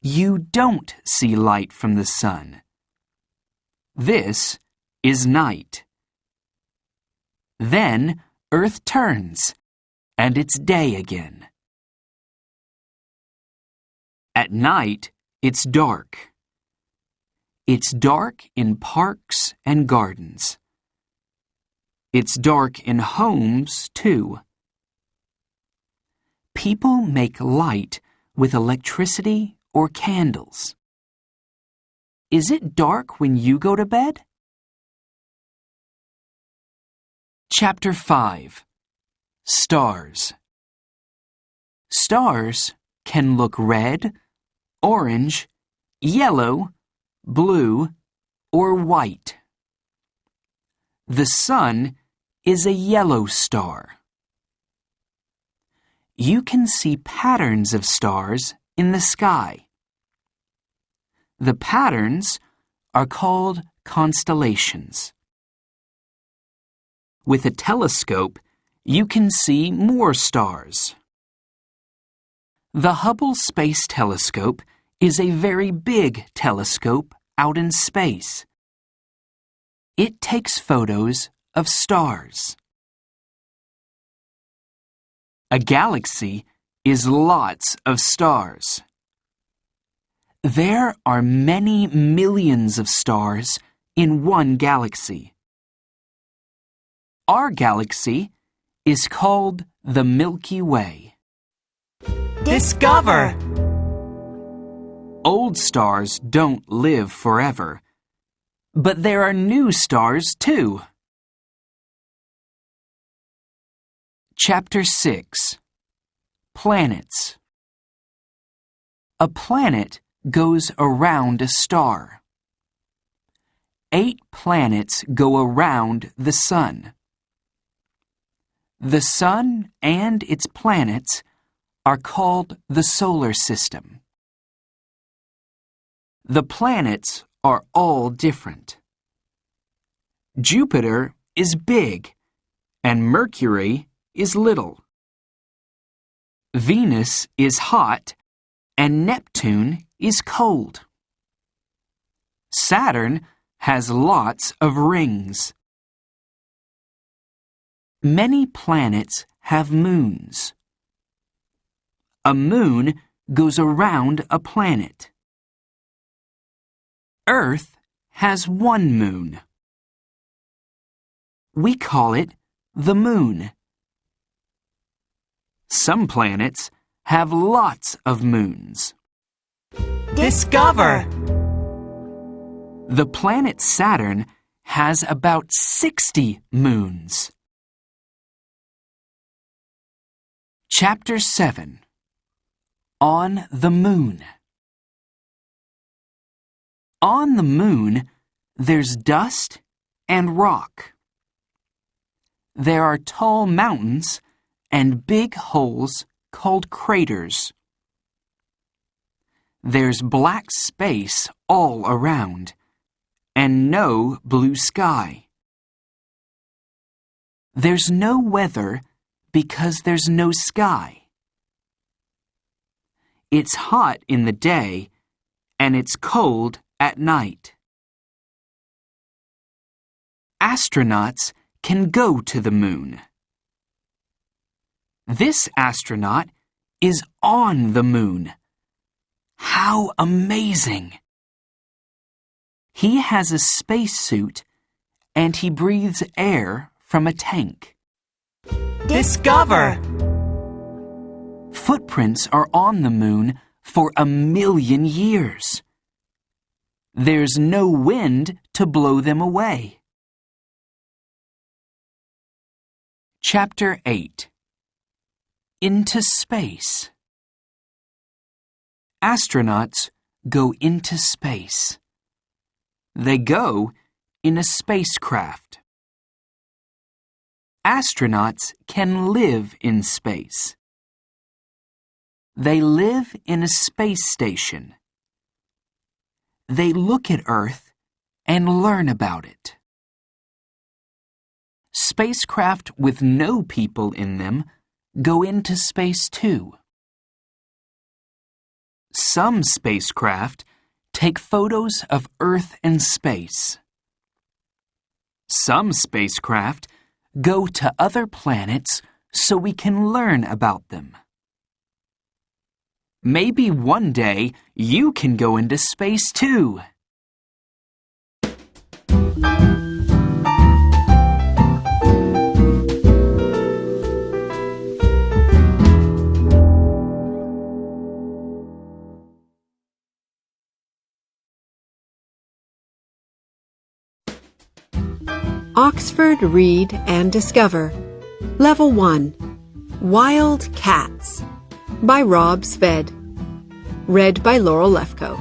you don't see light from the sun. This is night. Then Earth turns, and it's day again. At night, it's dark. It's dark in parks and gardens. It's dark in homes, too. People make light with electricity or candles. Is it dark when you go to bed? Chapter 5. Stars. Stars can look red, orange, yellow, blue, or white. The sun is a yellow star. You can see patterns of stars in the sky. The patterns are called constellations. With a telescope, you can see more stars. The Hubble Space Telescope is a very big telescope out in space. It takes photos of stars. A galaxy is lots of stars. There are many millions of stars in one galaxy. Our galaxy is called the Milky Way. Discover. Old stars don't live forever, but there are new stars too. Chapter 6. Planets. A planet goes around a star. 8 planets go around the sun. The sun and its planets are called the solar system. The planets are all different. Jupiter is big, and Mercury is little. Venus is hot, and Neptune is cold. Saturn has lots of rings. Many planets have moons. A moon goes around a planet. Earth has one moon. We call it the moon. Some planets have lots of moons. Discover. The planet Saturn has about 60 moons. Chapter 7. On the Moon. On the moon, there's dust and rock. There are tall mountains and big holes called craters. There's black space all around, and no blue sky. There's no weather because there's no sky. It's hot in the day, and it's cold at night. Astronauts can go to the moon. This astronaut is on the moon. How amazing! He has a spacesuit, and he breathes air from a tank. Discover. Footprints are on the moon for 1,000,000 years. There's no wind to blow them away. Chapter 8. Into Space. Astronauts go into space. They go in a spacecraft. Astronauts can live in space. They live in a space station. They look at Earth and learn about it. Spacecraft with no people in them go into space too. Some spacecraft take photos of Earth and space. Some spacecraft go to other planets so we can learn about them. Maybe one day you can go into space too. Oxford Read and Discover. Level 1. Wild Cats by Rob Sved. Read by Laurel Lefko.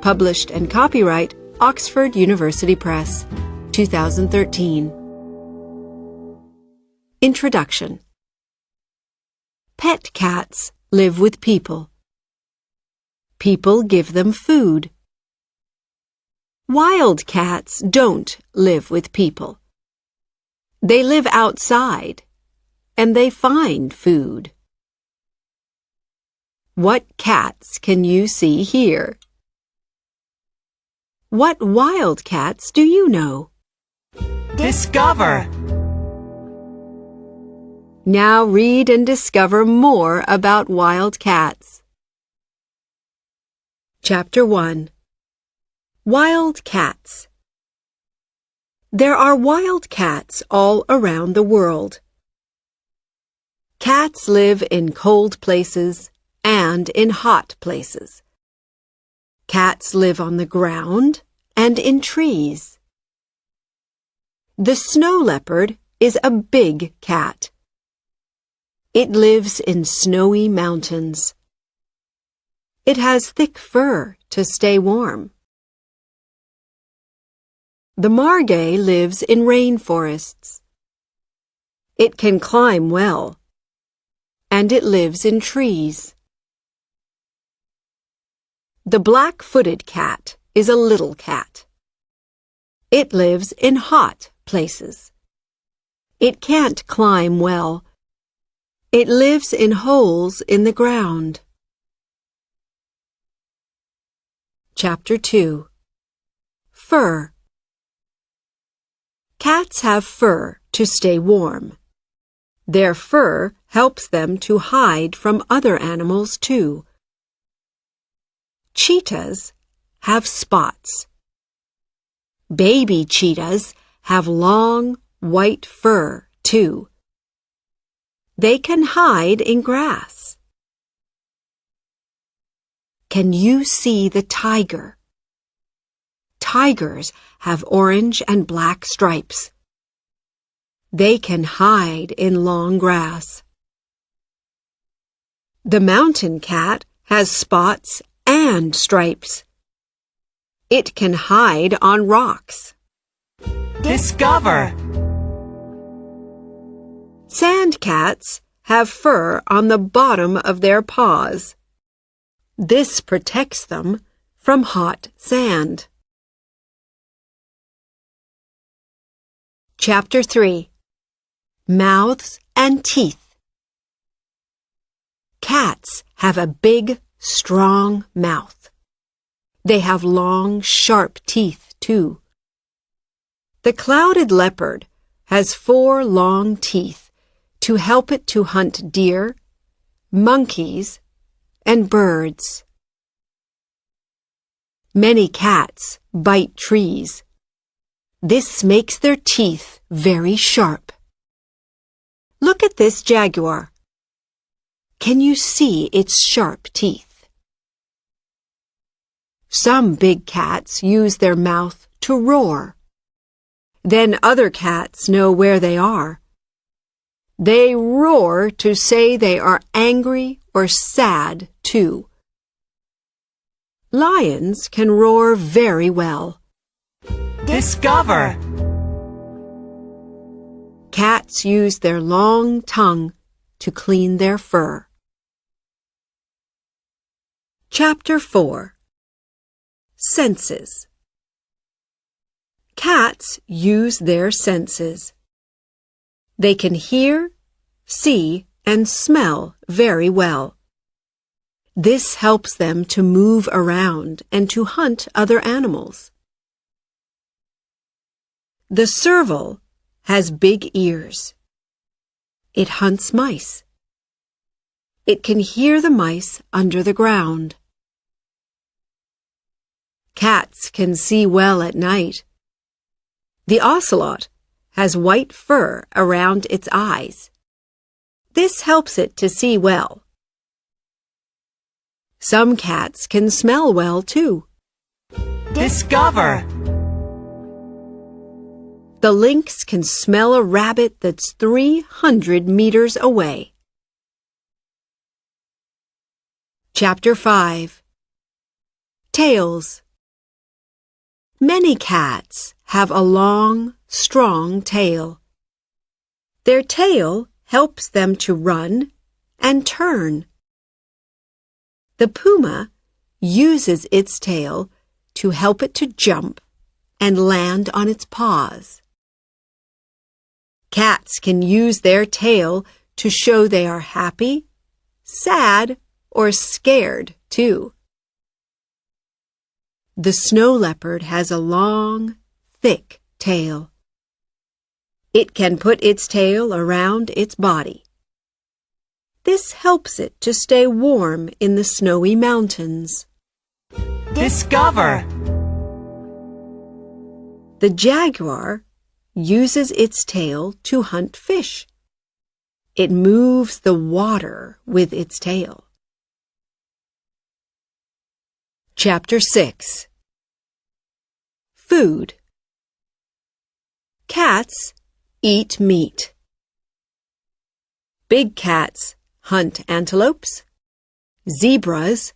Published and copyright Oxford University Press, 2013. Introduction. Pet cats live with people. People give them food. Wild cats don't live with people. They live outside, and they find food. What cats can you see here? What wild cats do you know? Discover! Now read and discover more about wild cats. Chapter 1. Wild cats. There are wild cats all around the world. Cats live in cold places and in hot places. Cats live on the ground and in trees. The snow leopard is a big cat. It lives in snowy mountains. It has thick fur to stay warm. The margay lives in rainforests. It can climb well, and it lives in trees. The black-footed cat is a little cat. It lives in hot places. It can't climb well. It lives in holes in the ground. Chapter 2. Fur. Cats have fur to stay warm. Their fur helps them to hide from other animals too. Cheetahs have spots. Baby cheetahs have long, white fur too. They can hide in grass. Can you see the tiger? Tigers have orange and black stripes. They can hide in long grass. The mountain cat has spots and stripes. It can hide on rocks. Discover! Sand cats have fur on the bottom of their paws. This protects them from hot sand. Chapter 3. Mouths and Teeth. Cats have a big, strong mouth. They have long, sharp teeth, too. The clouded leopard has 4 long teeth to help it to hunt deer, monkeys, and birds. Many cats bite trees. This makes their teeth very sharp. Look at this jaguar. Can you see its sharp teeth? Some big cats use their mouth to roar. Then other cats know where they are. They roar to say they are angry or sad, too. Lions can roar very well. Discover! Cats use their long tongue to clean their fur. Chapter 4. Senses. Cats use their senses. They can hear, see, and smell very well. This helps them to move around and to hunt other animals. The serval has big ears. It hunts mice. It can hear the mice under the ground. Cats can see well at night. The ocelot has white fur around its eyes. This helps it to see well. Some cats can smell well too. Discover! The lynx can smell a rabbit that's 300 meters away. Chapter 5. Tails. Many cats have a long, strong tail. Their tail helps them to run and turn. The puma uses its tail to help it to jump and land on its paws. Cats can use their tail to show they are happy, sad, or scared too. The snow leopard has a long, thick tail. It can put its tail around its body. This helps it to stay warm in the snowy mountains. Discover! The jaguar uses its tail to hunt fish. It moves the water with its tail. Chapter 6. Food. Cats eat meat. Big cats hunt antelopes, zebras,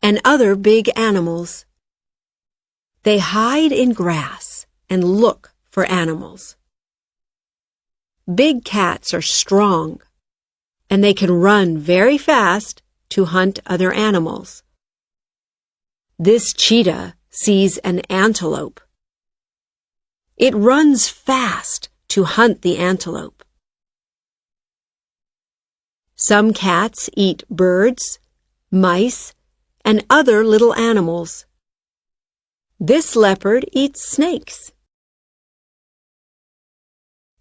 and other big animals. They hide in grass and look for animals. Big cats are strong, and they can run very fast to hunt other animals. This cheetah sees an antelope. It runs fast to hunt the antelope. Some cats eat birds, mice, and other little animals. This leopard eats snakes.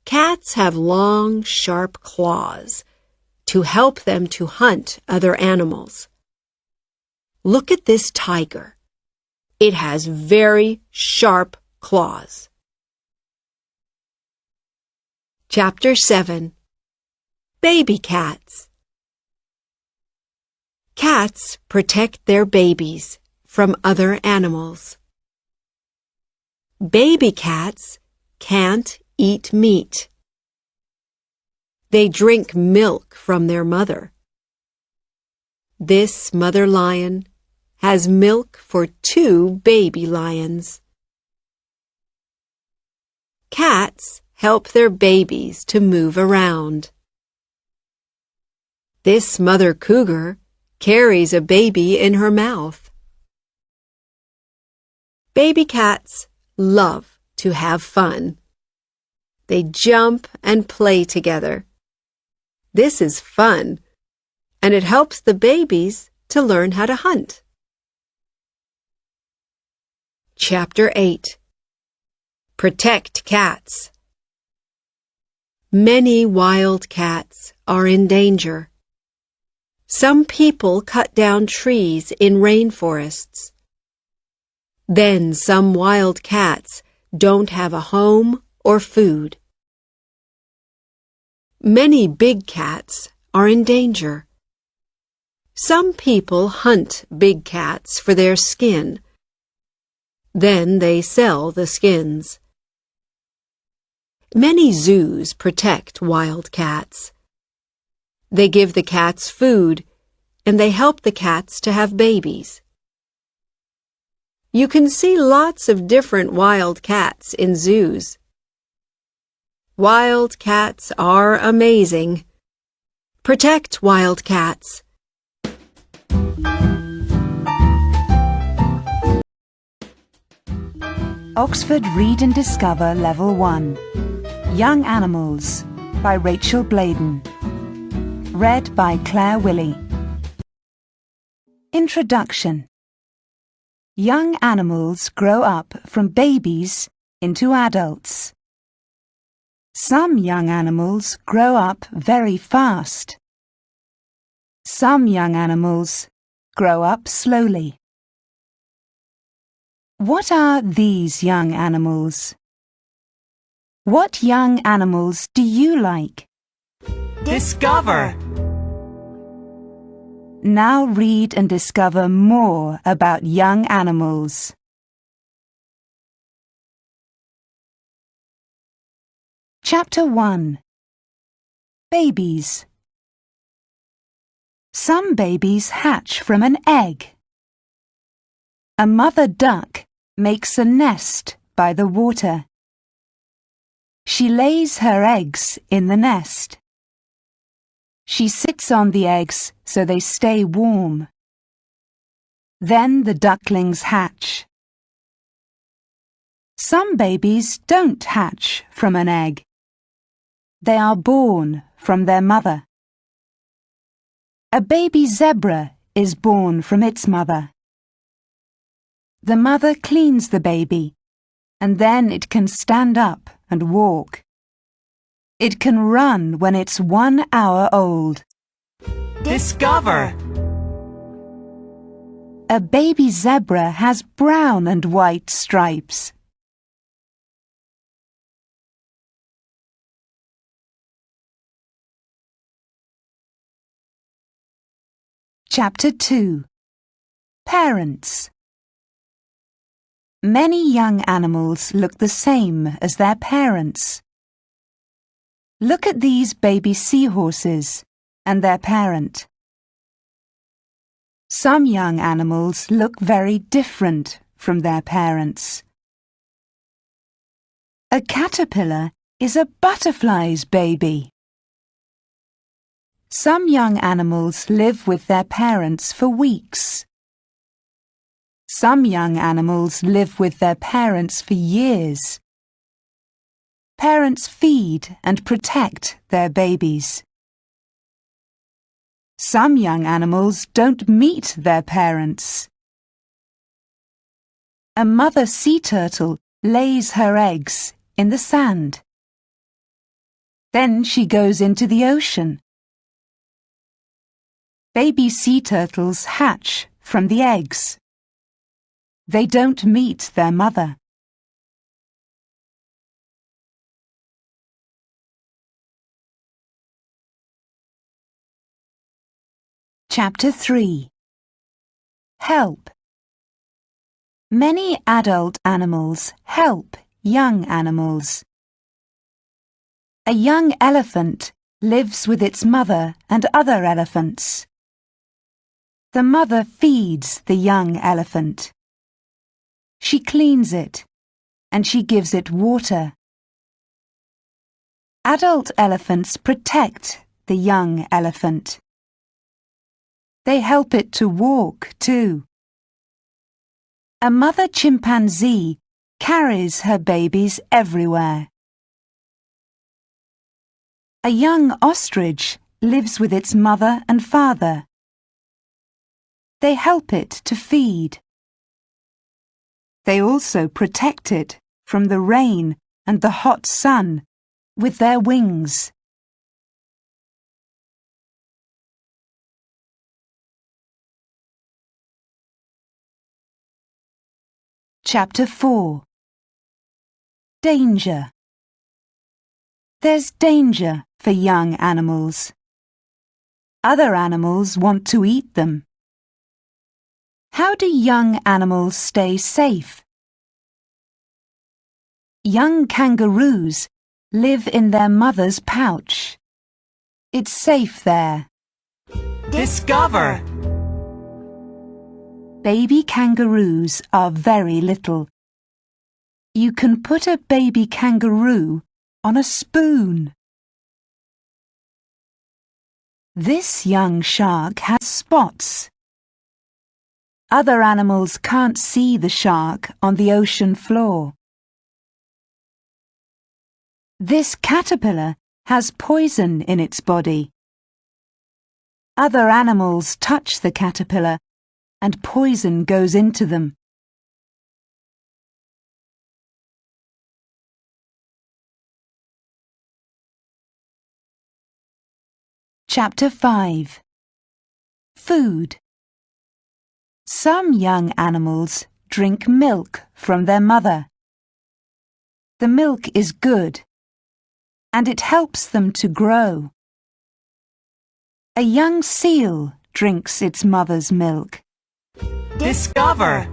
Cats have long, sharp claws to help them to hunt other animals. Look at this tiger. It has very sharp claws. Chapter 7. Baby cats. Cats protect their babies from other animals. Baby cats can't eat meat. They drink milk from their mother. This mother lion has milk for 2 baby lions. Cats help their babies to move around. This mother cougar carries a baby in her mouth. Baby cats love to have fun. They jump and play together. This is fun, and it helps the babies to learn how to hunt. Chapter 8. Protect cats. Many wild cats are in danger. Some people cut down trees in rainforests. Then some wild cats don't have a home or food. Many big cats are in danger. Some people hunt big cats for their skin. Then they sell the skins. Many zoos protect wild cats. They give the cats food, and they help the cats to have babies. You can see lots of different wild cats in zoos. Wild cats are amazing. Protect wild cats. Oxford Read and Discover Level 1 Young Animals by Rachel Bladen. Read by Claire Willey. Introduction. Young animals grow up from babies into adults. Some young animals grow up very fast. Some young animals grow up slowly. What are these young animals? What young animals do you like? Discover! Now read and discover more about young animals. Chapter 1. Babies. Some babies hatch from an egg. A mother duck makes a nest by the water. She lays her eggs in the nest. She sits on the eggs so they stay warm. Then the ducklings hatch. Some babies don't hatch from an egg. They are born from their mother. A baby zebra is born from its mother. The mother cleans the baby, and then it can stand up and walk. It can run when it's 1 hour old. Discover! A baby zebra has brown and white stripes. Chapter 2. Parents. Many young animals look the same as their parents. Look at these baby seahorses and their parent. Some young animals look very different from their parents. A caterpillar is a butterfly's baby. Some young animals live with their parents for weeks. Some young animals live with their parents for years. Parents feed and protect their babies. Some young animals don't meet their parents. A mother sea turtle lays her eggs in the sand. Then she goes into the ocean. Baby sea turtles hatch from the eggs. They don't meet their mother. Chapter 3. Help. Many adult animals help young animals. A young elephant lives with its mother and other elephants. The mother feeds the young elephant. She cleans it, and she gives it water. Adult elephants protect the young elephant. They help it to walk, too. A mother chimpanzee carries her babies everywhere. A young ostrich lives with its mother and father. They help it to feed. They also protect it from the rain and the hot sun with their wings. Chapter 4. Danger. There's danger for young animals. Other animals want to eat them. How do young animals stay safe? Young kangaroos live in their mother's pouch. It's safe there. Discover! Baby kangaroos are very little. You can put a baby kangaroo on a spoon. This young shark has spots. Other animals can't see the shark on the ocean floor. This caterpillar has poison in its body. Other animals touch the caterpillar and poison goes into them. Chapter 5. Food. Some young animals drink milk from their mother. The milk is good, and it helps them to grow. A young seal drinks its mother's milk. Discover!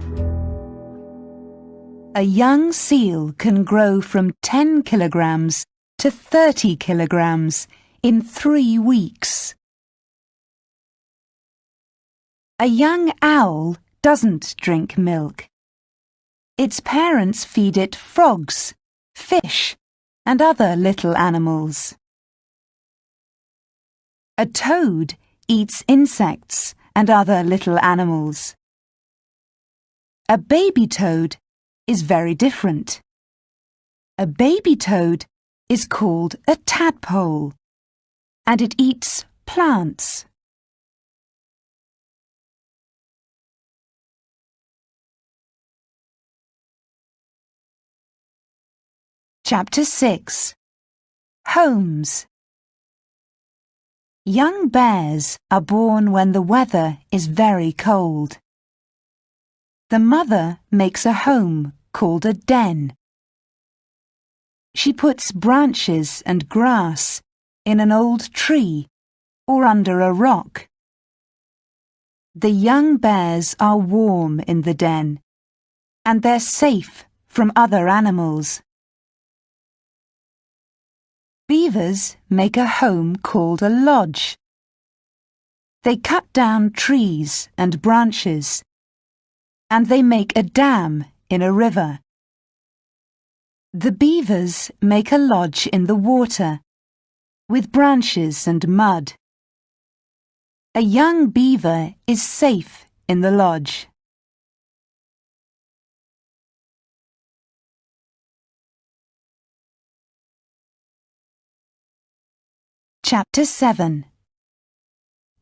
A young seal can grow from 10 kilograms to 30 kilograms in 3 weeks. A young owl doesn't drink milk. Its parents feed it frogs, fish, and other little animals. A toad eats insects and other little animals. A baby toad is very different. A baby toad is called a tadpole, and it eats plants. Chapter 6. Homes. Young bears are born when the weather is very cold. The mother makes a home called a den. She puts branches and grass in an old tree or under a rock. The young bears are warm in the den, and they're safe from other animals. Beavers make a home called a lodge. They cut down trees and branches, and they make a dam in a river. The beavers make a lodge in the water, with branches and mud. A young beaver is safe in the lodge. Chapter 7.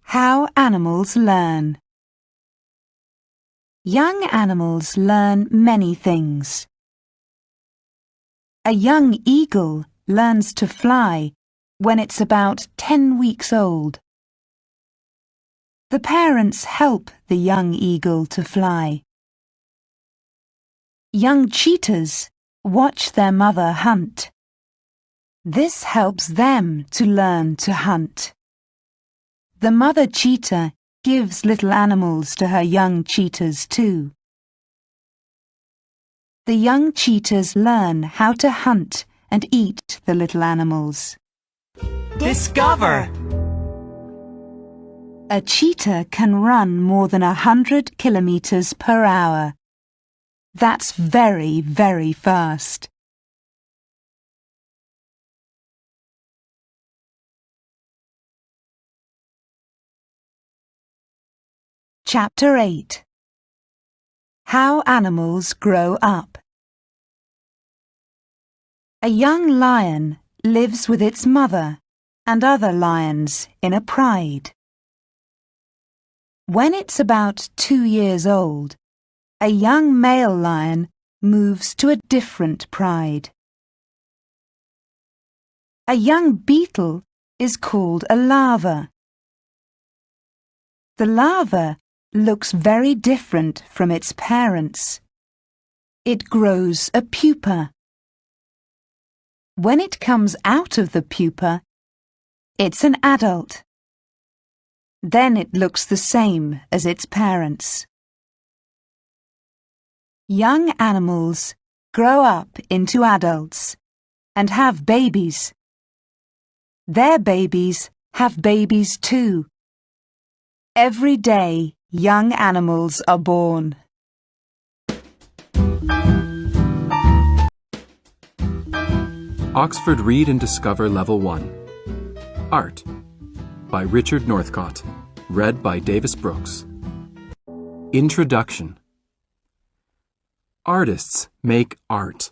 How animals learn. Young animals learn many things. A young eagle learns to fly when it's about 10 weeks old. The parents help the young eagle to fly. Young cheetahs watch their mother hunt. This helps them to learn to hunt. The mother cheetah gives little animals to her young cheetahs too. The young cheetahs learn how to hunt and eat the little animals. Discover! A cheetah can run more than 100 kilometers per hour. That's very, very fast. Chapter 8. How animals grow up. A young lion lives with its mother and other lions in a pride. When it's about 2 years old, a young male lion moves to a different pride. A young beetle is called a larva. The larva looks very different from its parents. It grows a pupa. When it comes out of the pupa, it's an adult. Then it looks the same as its parents. Young animals grow up into adults and have babies. Their babies have babies too. Every day Young animals are born. Oxford Read and Discover Level 1. Art by Richard Northcott. Read by Davis Brooks. Introduction. Artists make art.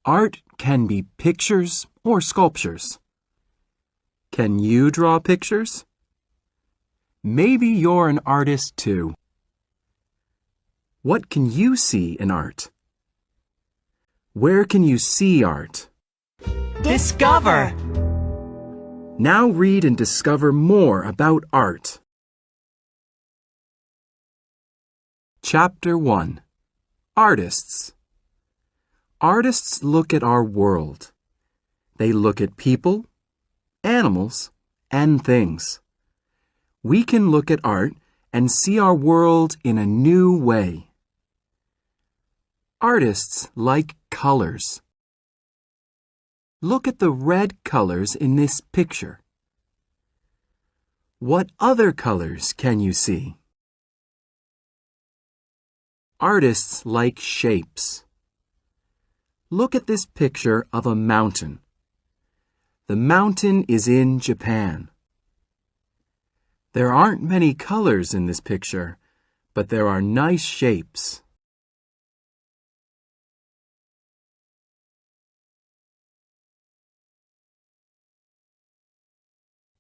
Art can be pictures or sculptures. Can you draw pictures? Maybe you're an artist too. What can you see in art? Where can you see art? Discover! Now read and discover more about art. Chapter 1. Artists. Artists look at our world. They look at people, animals, and things. We can look at art and see our world in a new way. Artists like colors. Look at the red colors in this picture. What other colors can you see? Artists like shapes. Look at this picture of a mountain. The mountain is in Japan. There aren't many colors in this picture, but there are nice shapes.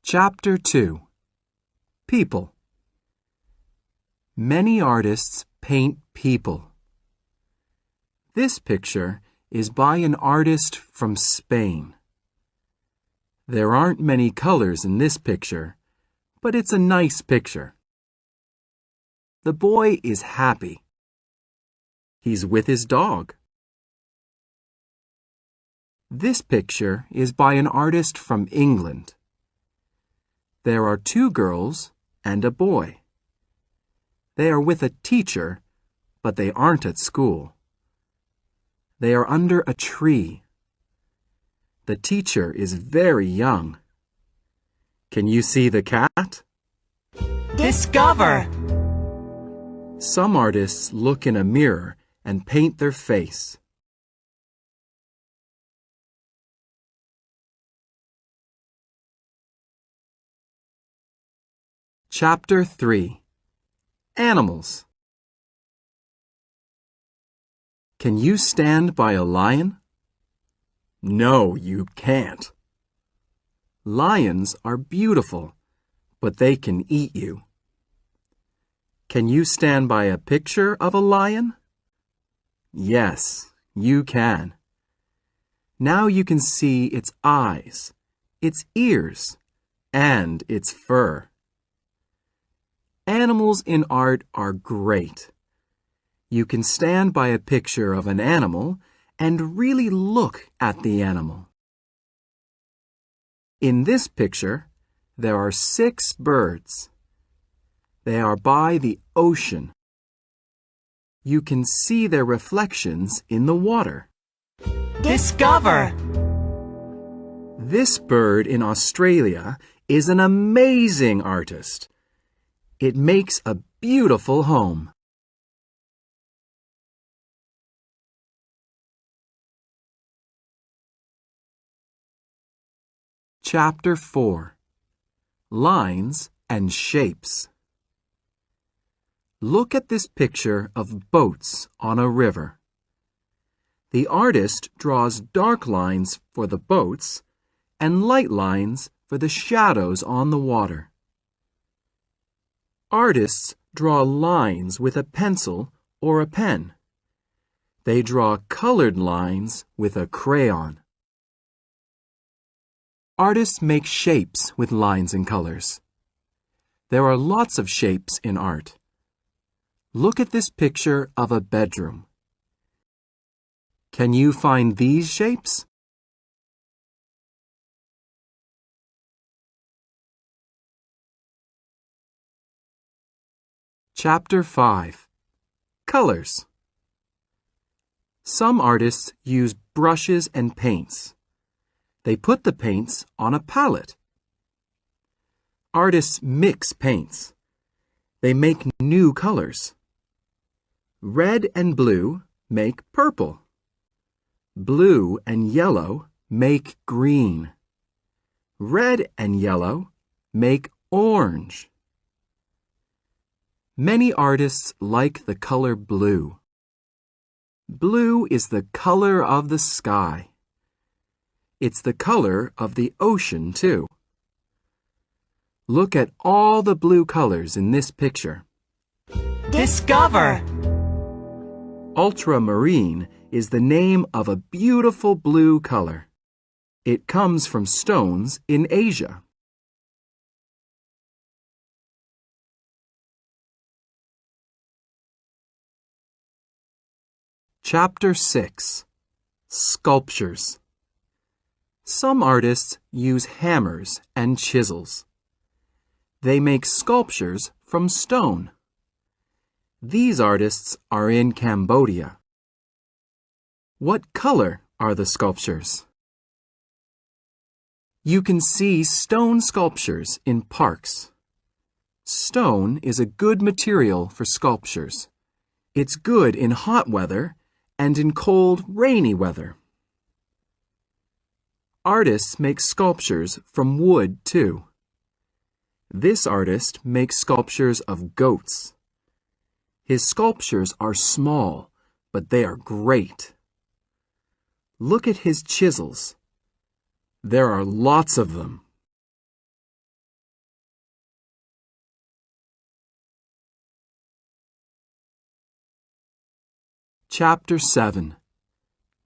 Chapter 2. People. Many artists paint people. This picture is by an artist from Spain. There aren't many colors in this picture, but it's a nice picture. The boy is happy. He's with his dog. This picture is by an artist from England. There are 2 girls and a boy. They are with a teacher, but they aren't at school. They are under a tree. The teacher is very young. Can you see the cat? Discover! Some artists look in a mirror and paint their face. Chapter 3. Animals. Can you stand by a lion? No, you can't. Lions are beautiful, but they can eat you. Can you stand by a picture of a lion? Yes, you can. Now you can see its eyes, its ears, and its fur. Animals in art are great. You can stand by a picture of an animal and really look at the animal. In this picture, there are 6 birds. They are by the ocean. You can see their reflections in the water. Discover! This bird in Australia is an amazing artist. It makes a beautiful home. Chapter 4. Lines and Shapes. Look at this picture of boats on a river. The artist draws dark lines for the boats and light lines for the shadows on the water. Artists draw lines with a pencil or a pen. They draw colored lines with a crayon. Artists make shapes with lines and colors. There are lots of shapes in art. Look at this picture of a bedroom. Can you find these shapes? Chapter 5. Colors. Some artists use brushes and paints. They put the paints on a palette. Artists mix paints. They make new colors. Red and blue make purple. Blue and yellow make green. Red and yellow make orange. Many artists like the color blue. Blue is the color of the sky. It's the color of the ocean, too. Look at all the blue colors in this picture. Discover! Ultramarine is the name of a beautiful blue color. It comes from stones in Asia. Chapter 6. Sculptures. Some artists use hammers and chisels. They make sculptures from stone. These artists are in Cambodia. What color are the sculptures? You can see stone sculptures in parks. Stone is a good material for sculptures. It's good in hot weather and in cold, rainy weather. Artists make sculptures from wood, too. This artist makes sculptures of goats. His sculptures are small, but they are great. Look at his chisels. There are lots of them. Chapter 7.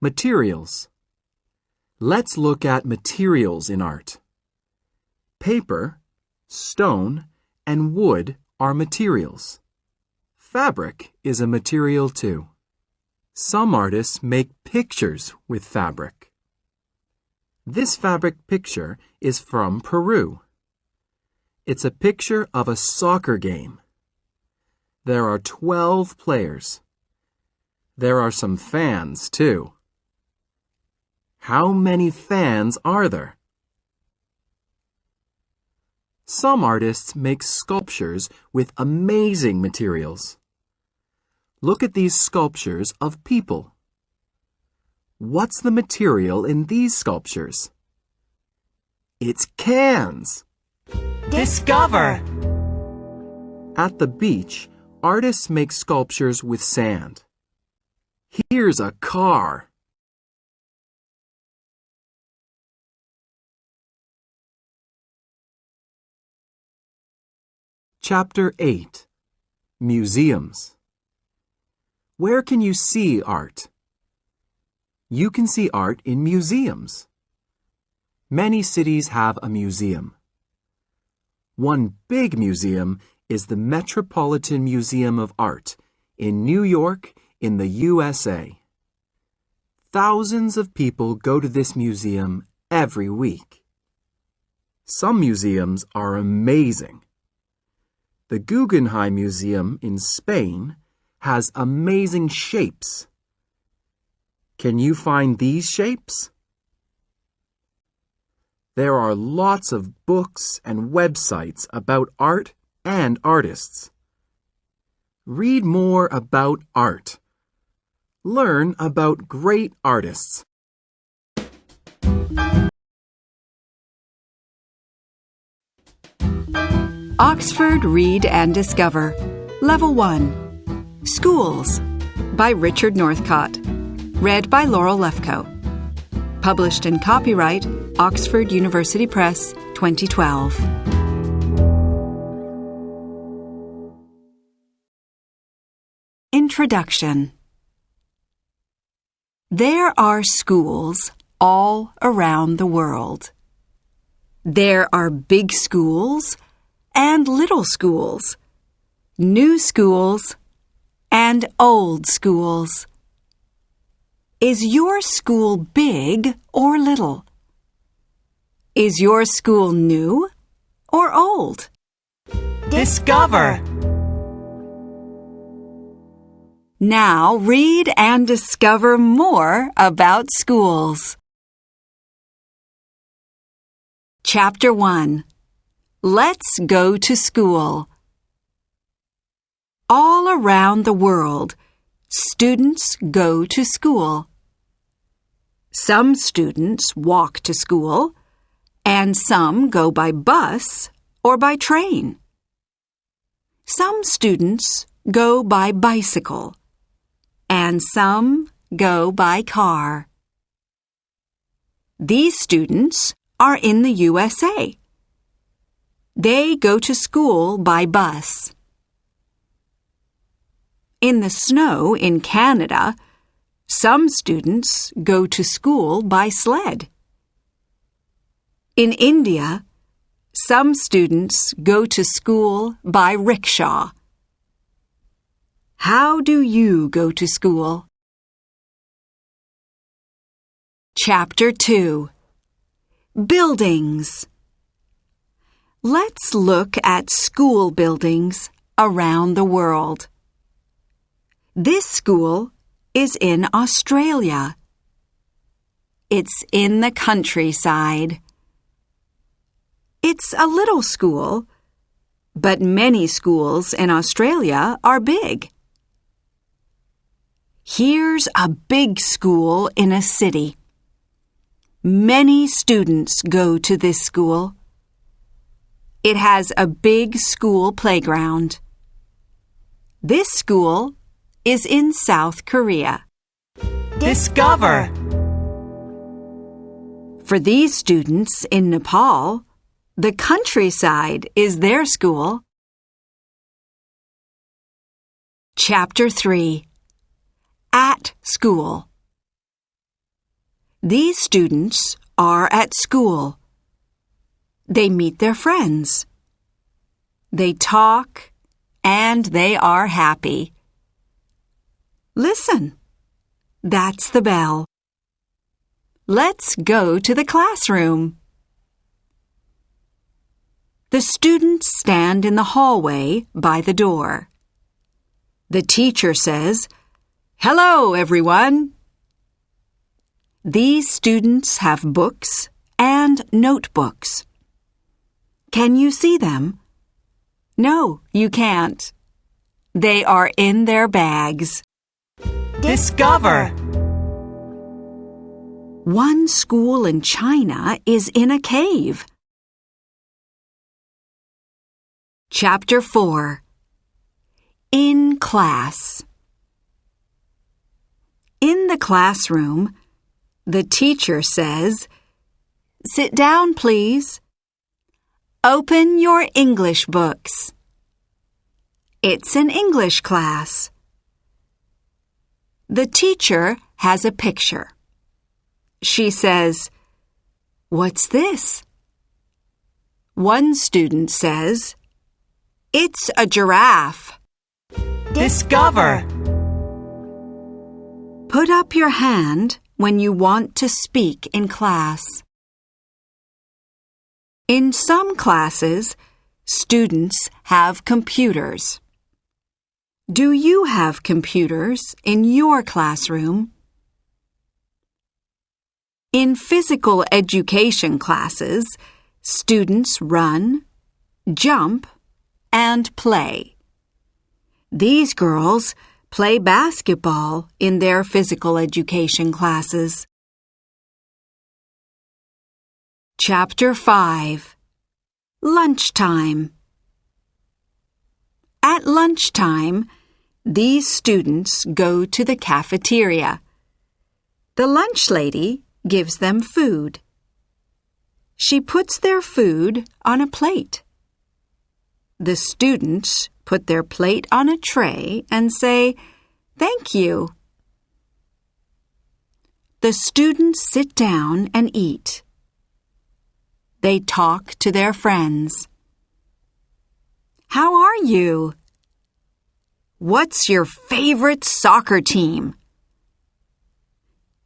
Materials. Let's look at materials in art. Paper, stone, and wood are materials. Fabric is a material too. Some artists make pictures with fabric. This fabric picture is from Peru. It's a picture of a soccer game. There are 12 players. There are some fans, too. How many fans are there? Some artists make sculptures with amazing materials. Look at these sculptures of people. What's the material in these sculptures? It's cans. Discover! At the beach, artists make sculptures with sand. Here's a car. Chapter 8. Museums. Where can you see art? You can see art in museums. Many cities have a museum. One big museum is the Metropolitan Museum of Art in New York, in the USA. Thousands of people go to this museum every week. Some museums are amazing. The Guggenheim Museum in Spain has amazing shapes. Can you find these shapes? There are lots of books and websites about art and artists. Read more about art. Learn about great artists. Oxford Read and Discover. Level 1. Schools by Richard Northcott. Read by Laurel Lefkoe. Published in copyright Oxford University Press 2012. Introduction. There are schools all around the world. There are big schools and little schools, new schools and old schools. Is your school big or little? Is your school new or old? Discover! Now read and discover more about schools. Chapter 1. Let's go to school. All around the world, students go to school. Some students walk to school, and some go by bus or by train. Some students go by bicycle, and some go by car. These students are in the USA. They go to school by bus. In the snow in Canada, some students go to school by sled. In India, some students go to school by rickshaw. How do you go to school? Chapter 2. Buildings. Let's look at school buildings around the world. This school is in Australia. It's in the countryside. It's a little school, but many schools in Australia are big. Here's a big school in a city. Many students go to this school. It has a big school playground. This school is in South Korea. Discover. For these students in Nepal, the countryside is their school. Chapter 3. At school. These students are at school. They meet their friends. They talk, and they are happy. Listen, that's the bell. Let's go to the classroom. The students stand in the hallway by the door. The teacher says, "Hello, everyone." These students have books and notebooks. Can you see them? No, you can't. They are in their bags. Discover. One school in China is in a cave. Chapter 4. In class. In the classroom, the teacher says, "Sit down, please. Open your English books." It's an English class. The teacher has a picture. She says, "What's this?" One student says, "It's a giraffe." Discover. Put up your hand when you want to speak in class. In some classes, students have computers. Do you have computers in your classroom? In physical education classes, students run, jump, and play. These girls play basketball in their physical education classes. Chapter 5. Lunchtime. At lunchtime, these students go to the cafeteria. The lunch lady gives them food. She puts their food on a plate. The students put their plate on a tray and say, "Thank you." The students sit down and eat. They talk to their friends. "How are you?" "What's your favorite soccer team?"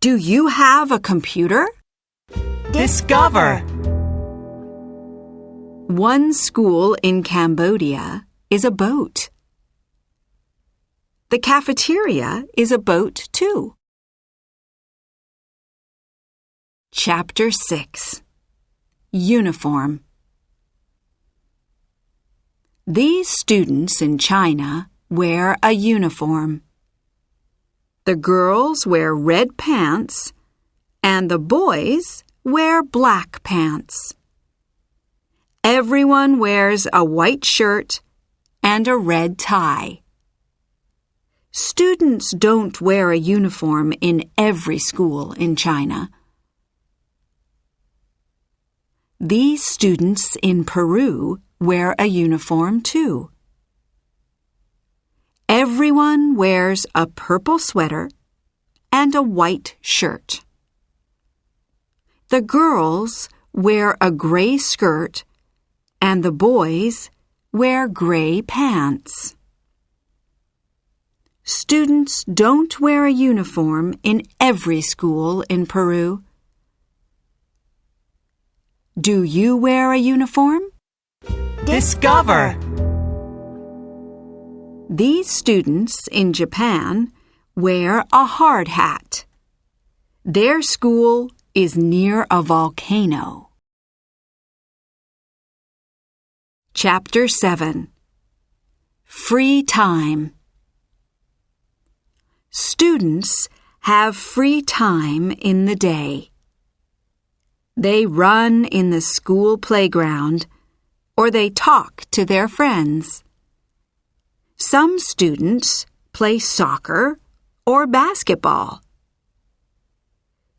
"Do you have a computer?" Discover. One school in Cambodia is a boat. The cafeteria is a boat too. Chapter 6. Uniform. These students in China wear a uniform. The girls wear red pants and the boys wear black pants. Everyone wears a white shirt and a red tie. Students don't wear a uniform in every school in China. These students in Peru wear a uniform too. Everyone wears a purple sweater and a white shirt. The girls wear a gray skirt and the boys wear gray pants. Students don't wear a uniform in every school in Peru. Do you wear a uniform? Discover! These students in Japan wear a hard hat. Their school is near a volcano. Chapter 7. Free time. Students have free time in the day. They run in the school playground or they talk to their friends. Some students play soccer or basketball.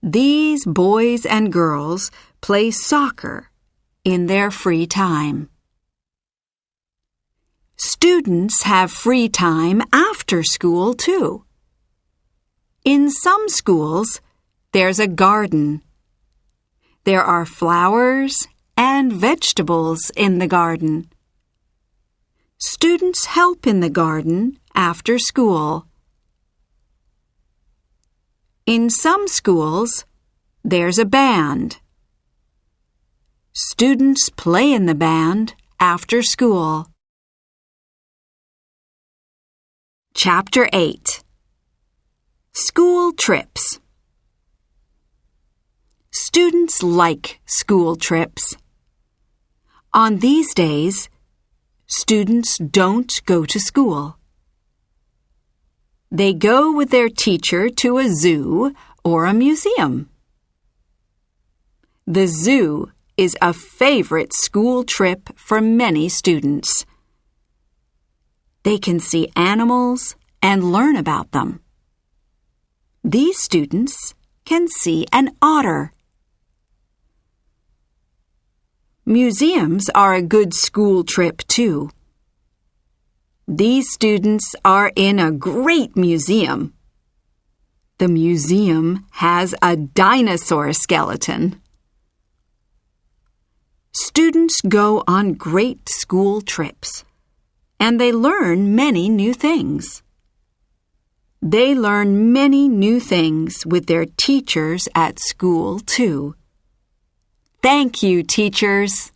These boys and girls play soccer in their free time. Students have free time after school too. In some schools, there's a garden. There are flowers and vegetables in the garden. Students help in the garden after school. In some schools, there's a band. Students play in the band after school. Chapter 8. School trips. Students like school trips. On these days, students don't go to school. They go with their teacher to a zoo or a museum. The zoo is a favorite school trip for many students. They can see animals and learn about them. These students can see an otter. Museums are a good school trip too. These students are in a great museum. The museum has a dinosaur skeleton. Students go on great school trips, and they learn many new things. They learn many new things with their teachers at school, too. Thank you, teachers.